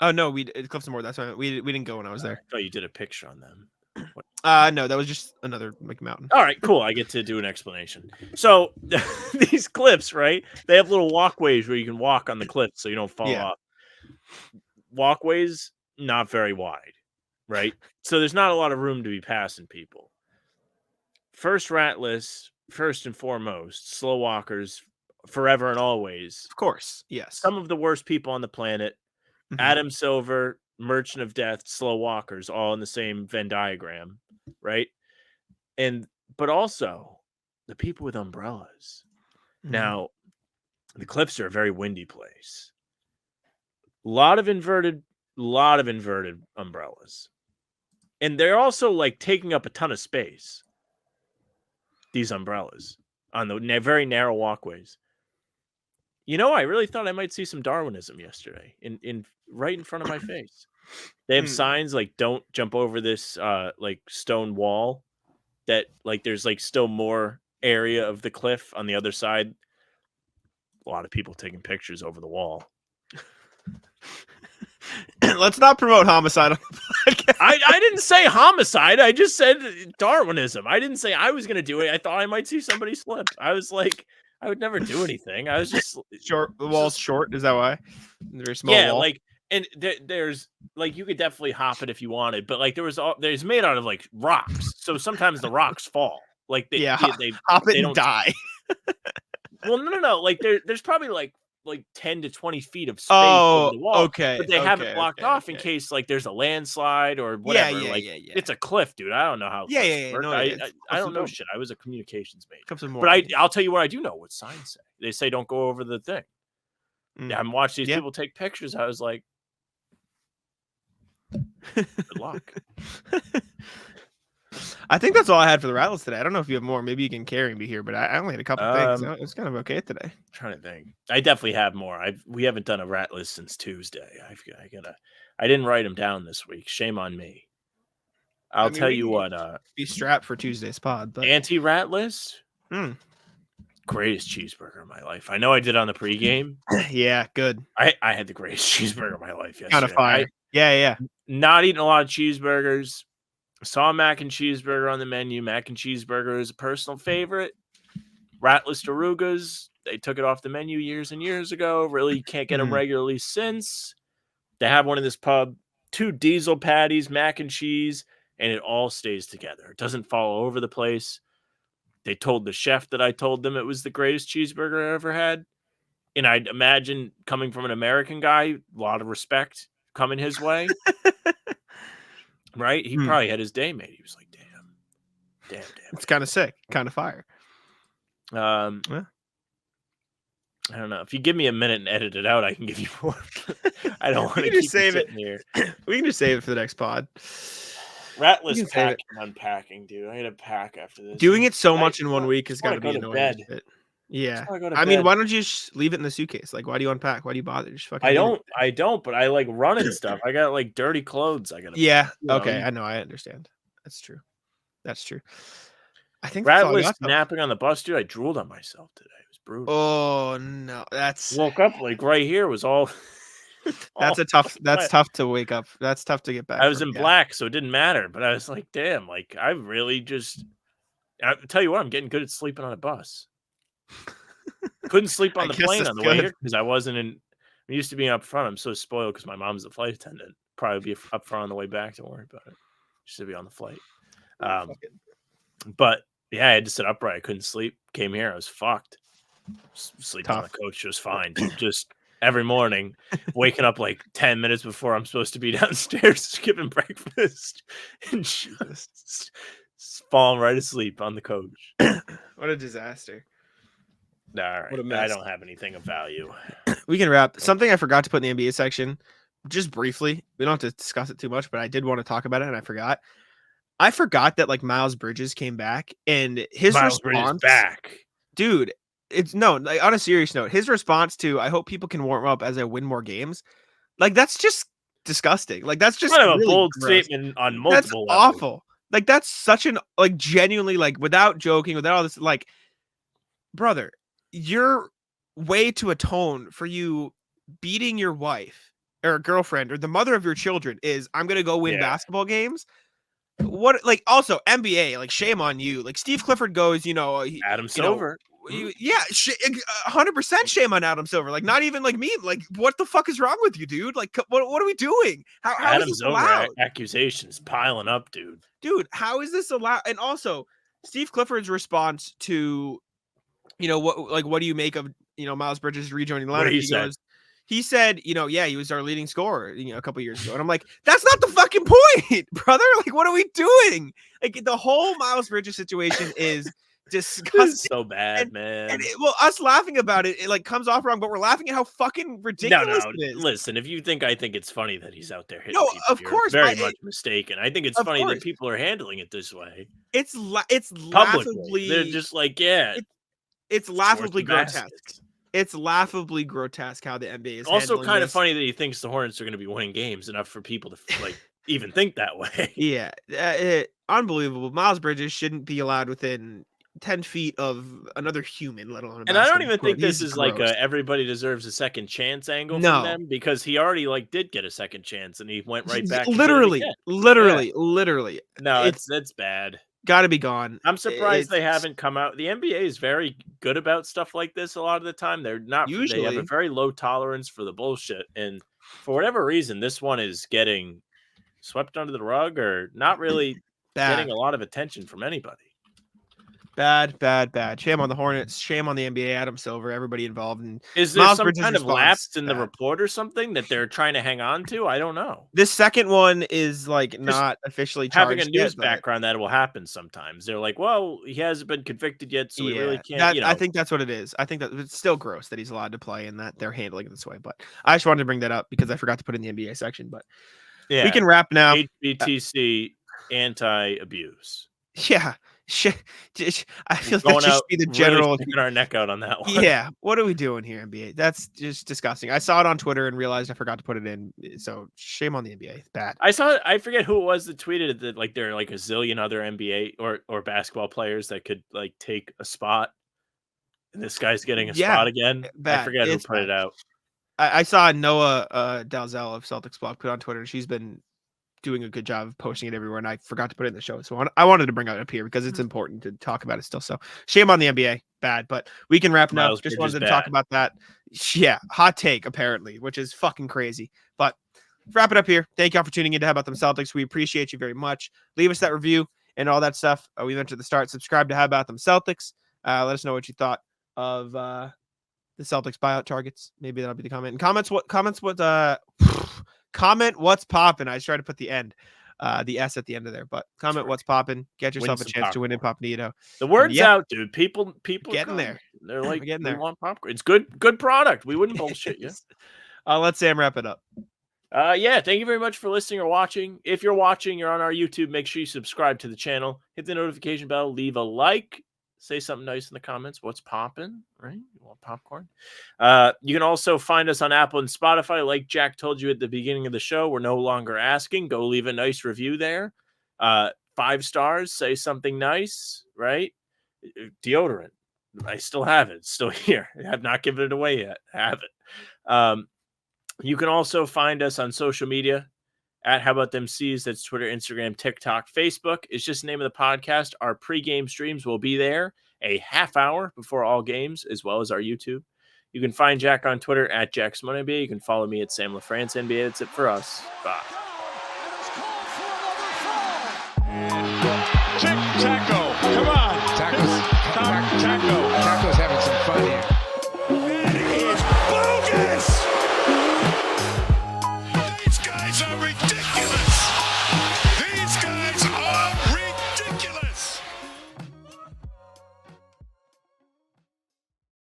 Oh, no, Cliffs of Moore. That's why we didn't go when I was there. I thought you did a picture on them. No, that was just another mountain. All right, cool. I get to do an explanation. So these cliffs, right? They have little walkways where you can walk on the cliffs so you don't fall off. Walkways, not very wide, right? So there's not a lot of room to be passing people. First ratless, first and foremost, slow walkers, forever and always. Of course, yes. Some of the worst people on the planet. Adam Silver, Merchant of Death, slow walkers, all in the same Venn diagram, right? But also the people with umbrellas. Now, the cliffs are a very windy place. A lot of inverted umbrellas. And they're also like taking up a ton of space. These umbrellas on the very narrow walkways. You know, I really thought I might see some Darwinism yesterday in right in front of my face. They have signs like don't jump over this like stone wall, that like there's like still more area of the cliff on the other side. A lot of people taking pictures over the wall. Let's not promote homicide on the podcast. I didn't say homicide. I just said Darwinism. I didn't say I was going to do it. I thought I might see somebody slip. I was like, I would never do anything. I was just short. The wall's short. Is that why? Very small. Yeah, wall. like, and there's like you could definitely hop it if you wanted, but like there's made out of like rocks, so sometimes the rocks fall. Like they hop it and die. Well, no. Like there's probably like 10 to 20 feet of space over the wall. Okay. But they have it blocked off in case like there's a landslide or whatever. It's a cliff, dude. I don't know how. No, I don't know shit. I was a communications major. But I'll tell you what I do know. What signs say? They say don't go over the thing. I'm watching these people take pictures. I was like, good luck. I think that's all I had for the rattles today. I don't know if you have more. Maybe you can carry me here, but I only had a couple things. So it was kind of okay today. I'm trying to think. I definitely have more. We haven't done a rat list since Tuesday. I didn't write them down this week. Shame on me. I'll tell you what. Be strapped for Tuesday's pod. But... Anti-rat list. Greatest cheeseburger of my life. I know I did on the pregame. Yeah, good. I had the greatest cheeseburger of my life yesterday. Kind of fire. Yeah. Not eating a lot of cheeseburgers. Saw a mac and cheeseburger on the menu. Mac and cheeseburger is a personal favorite. Ratless Darugas, they took it off the menu years and years ago. Really can't get them regularly since. They have one in this pub. 2 diesel patties, mac and cheese, and it all stays together. It doesn't fall all over the place. They told the chef that I told them it was the greatest cheeseburger I ever had. And I'd imagine, coming from an American guy, a lot of respect coming his way. Right? He probably had his day made. He was like, damn. It's kind of sick. Kind of fire. I don't know. If you give me a minute and edit it out, I can give you more. I don't want to keep save it here. We can just save it for the next pod. Ratless packing, unpacking, dude. I got to pack after this. Doing it so much in 1 week has got to be annoying. Yeah. I mean, why don't you just leave it in the suitcase? Like, why do you unpack? Why do you bother? Just fucking. I don't, but I like running stuff. I got like dirty clothes. I got. Yeah. Okay. I know. I understand. That's true. I think that's all I Bradley's got, though. napping on the bus, dude. I drooled on myself today. It was brutal. Oh no, that's Woke up like right here was all. that's a tough. That's tough to wake up. That's tough to get back. I was from, in yeah. black, so it didn't matter. But I was like, damn, like I really just. I tell you what, I'm getting good at sleeping on a bus. Couldn't sleep on I the guess plane that's on the way good. here because I wasn't in. I'm used to being up front. I'm so spoiled because my mom's the flight attendant. Probably be up front on the way back. Don't worry about it. Just to be on the flight. But yeah, I had to sit upright. I couldn't sleep. Came here. I was fucked. Sleeping on the coach was fine. Just every morning, waking up like 10 minutes before I'm supposed to be downstairs skipping breakfast and just falling right asleep on the coach. What a disaster. All right. What a mess. I don't have anything of value. We can wrap. Something I forgot to put in the NBA section, just briefly. We don't have to discuss it too much, but I did want to talk about it, and I forgot. I forgot that like Miles Bridges came back, and his Miles response, Bridges back, dude. It's no. Like, on a serious note, his response to "I hope people can warm up as I win more games," like that's just disgusting. Like that's just kind of really a bold gross. statement on That's multiple levels. awful. Like that's such an like genuinely like without joking, without all this like, brother, your way to atone for you beating your wife or girlfriend or the mother of your children is I'm gonna go win basketball games. What like also NBA, like shame on you. Like Steve Clifford goes, Adam Silver. 100% shame on Adam Silver. Like not even like me. Like what the fuck is wrong with you, dude? Like what are we doing? How Adam is this Silver allowed? accusations piling up, dude. Dude, how is this allowed? And also Steve Clifford's response to, what do you make of Miles Bridges rejoining the lineup? He said, he was our leading scorer, a couple years ago. And I'm like, that's not the fucking point, brother. Like, what are we doing? Like, the whole Miles Bridges situation is disgusting. So bad, man. And us laughing about it, it like comes off wrong, but we're laughing at how fucking ridiculous it is. Listen, if you think I think it's funny that he's out there hitting No, people, of you're course, very much mistaken. I think it's funny course. that people are handling it this way. It's Publicly. laughably. They're just like, yeah. It's laughably grotesque. Baskets. It's laughably grotesque how the NBA is also kind of this. funny that he thinks the Hornets are going to be winning games enough for people to like even think that way. Yeah, unbelievable. Miles Bridges shouldn't be allowed within 10 feet of another human, let alone. And I don't even think this is like a everybody deserves a second chance angle from them because he already like did get a second chance and he went right back. Literally. No, that's bad. Got to be gone. I'm surprised they haven't come out. The NBA is very good about stuff like this a lot of the time. They're not usually. They have a very low tolerance for the bullshit. And for whatever reason, this one is getting swept under the rug or not really getting a lot of attention from anybody. Bad. Shame on the Hornets. Shame on the NBA, Adam Silver, everybody involved. And is there some kind of lapse in the report or something that they're trying to hang on to? I don't know. This second one is like not officially charged. Having a news background, that will happen sometimes. They're like, well, he hasn't been convicted yet, so we really can't. I think that's what it is. I think that it's still gross that he's allowed to play and that they're handling it this way. But I just wanted to bring that up because I forgot to put it in the NBA section. But we can wrap now. HBTC anti-abuse. Yeah. I feel that should be the general really sticking our neck out on that one. Yeah, what are we doing here, NBA? That's just disgusting. I saw it on Twitter and realized I forgot to put it in. So shame on the NBA. It's bad. I forget who it was that tweeted that like there are like a zillion other NBA or basketball players that could like take a spot, and this guy's getting a spot again. Bad. I forget who put it out. I saw Noah Dalzell of Celtics Blog put on Twitter, and she's been doing a good job of posting it everywhere, and I forgot to put it in the show. So I wanted to bring it up here because it's important to talk about it still. So shame on the NBA. Bad, but we can wrap now. Just wanted to talk about that. Yeah, hot take apparently, which is fucking crazy. But wrap it up here. Thank y'all for tuning in to How About Them Celtics. We appreciate you very much. Leave us that review and all that stuff. We mentioned at the start. Subscribe to How About Them Celtics. Let us know what you thought of the Celtics buyout targets. Maybe that'll be the comment. And comment what's popping. I tried to put the S at the end of there, but comment what's popping. Get yourself a chance to win in Popnito. The word's out, dude. People getting there. They're like getting there. We want popcorn. It's good product. We wouldn't bullshit you. Let Sam wrap it up. Thank you very much for listening or watching. If you're watching, you're on our YouTube, make sure you subscribe to the channel, hit the notification bell, leave a like. Say something nice in the comments. What's popping, right? You want popcorn? You can also find us on Apple and Spotify. Like Jack told you at the beginning of the show, we're no longer asking. Go leave a nice review there. 5 stars. Say something nice. right? Deodorant. I still have it. It's still here. I have not given it away yet. I have it. You can also find us on social media at How About Them C's. That's Twitter, Instagram, TikTok, Facebook. It's just the name of the podcast. Our pregame streams will be there a half hour before all games, as well as our YouTube. You can find Jack on Twitter at JackSmonNBA. You can follow me at Sam LaFrance NBA. That's it for us. Bye. Taco, come on. Taco's having some fun here.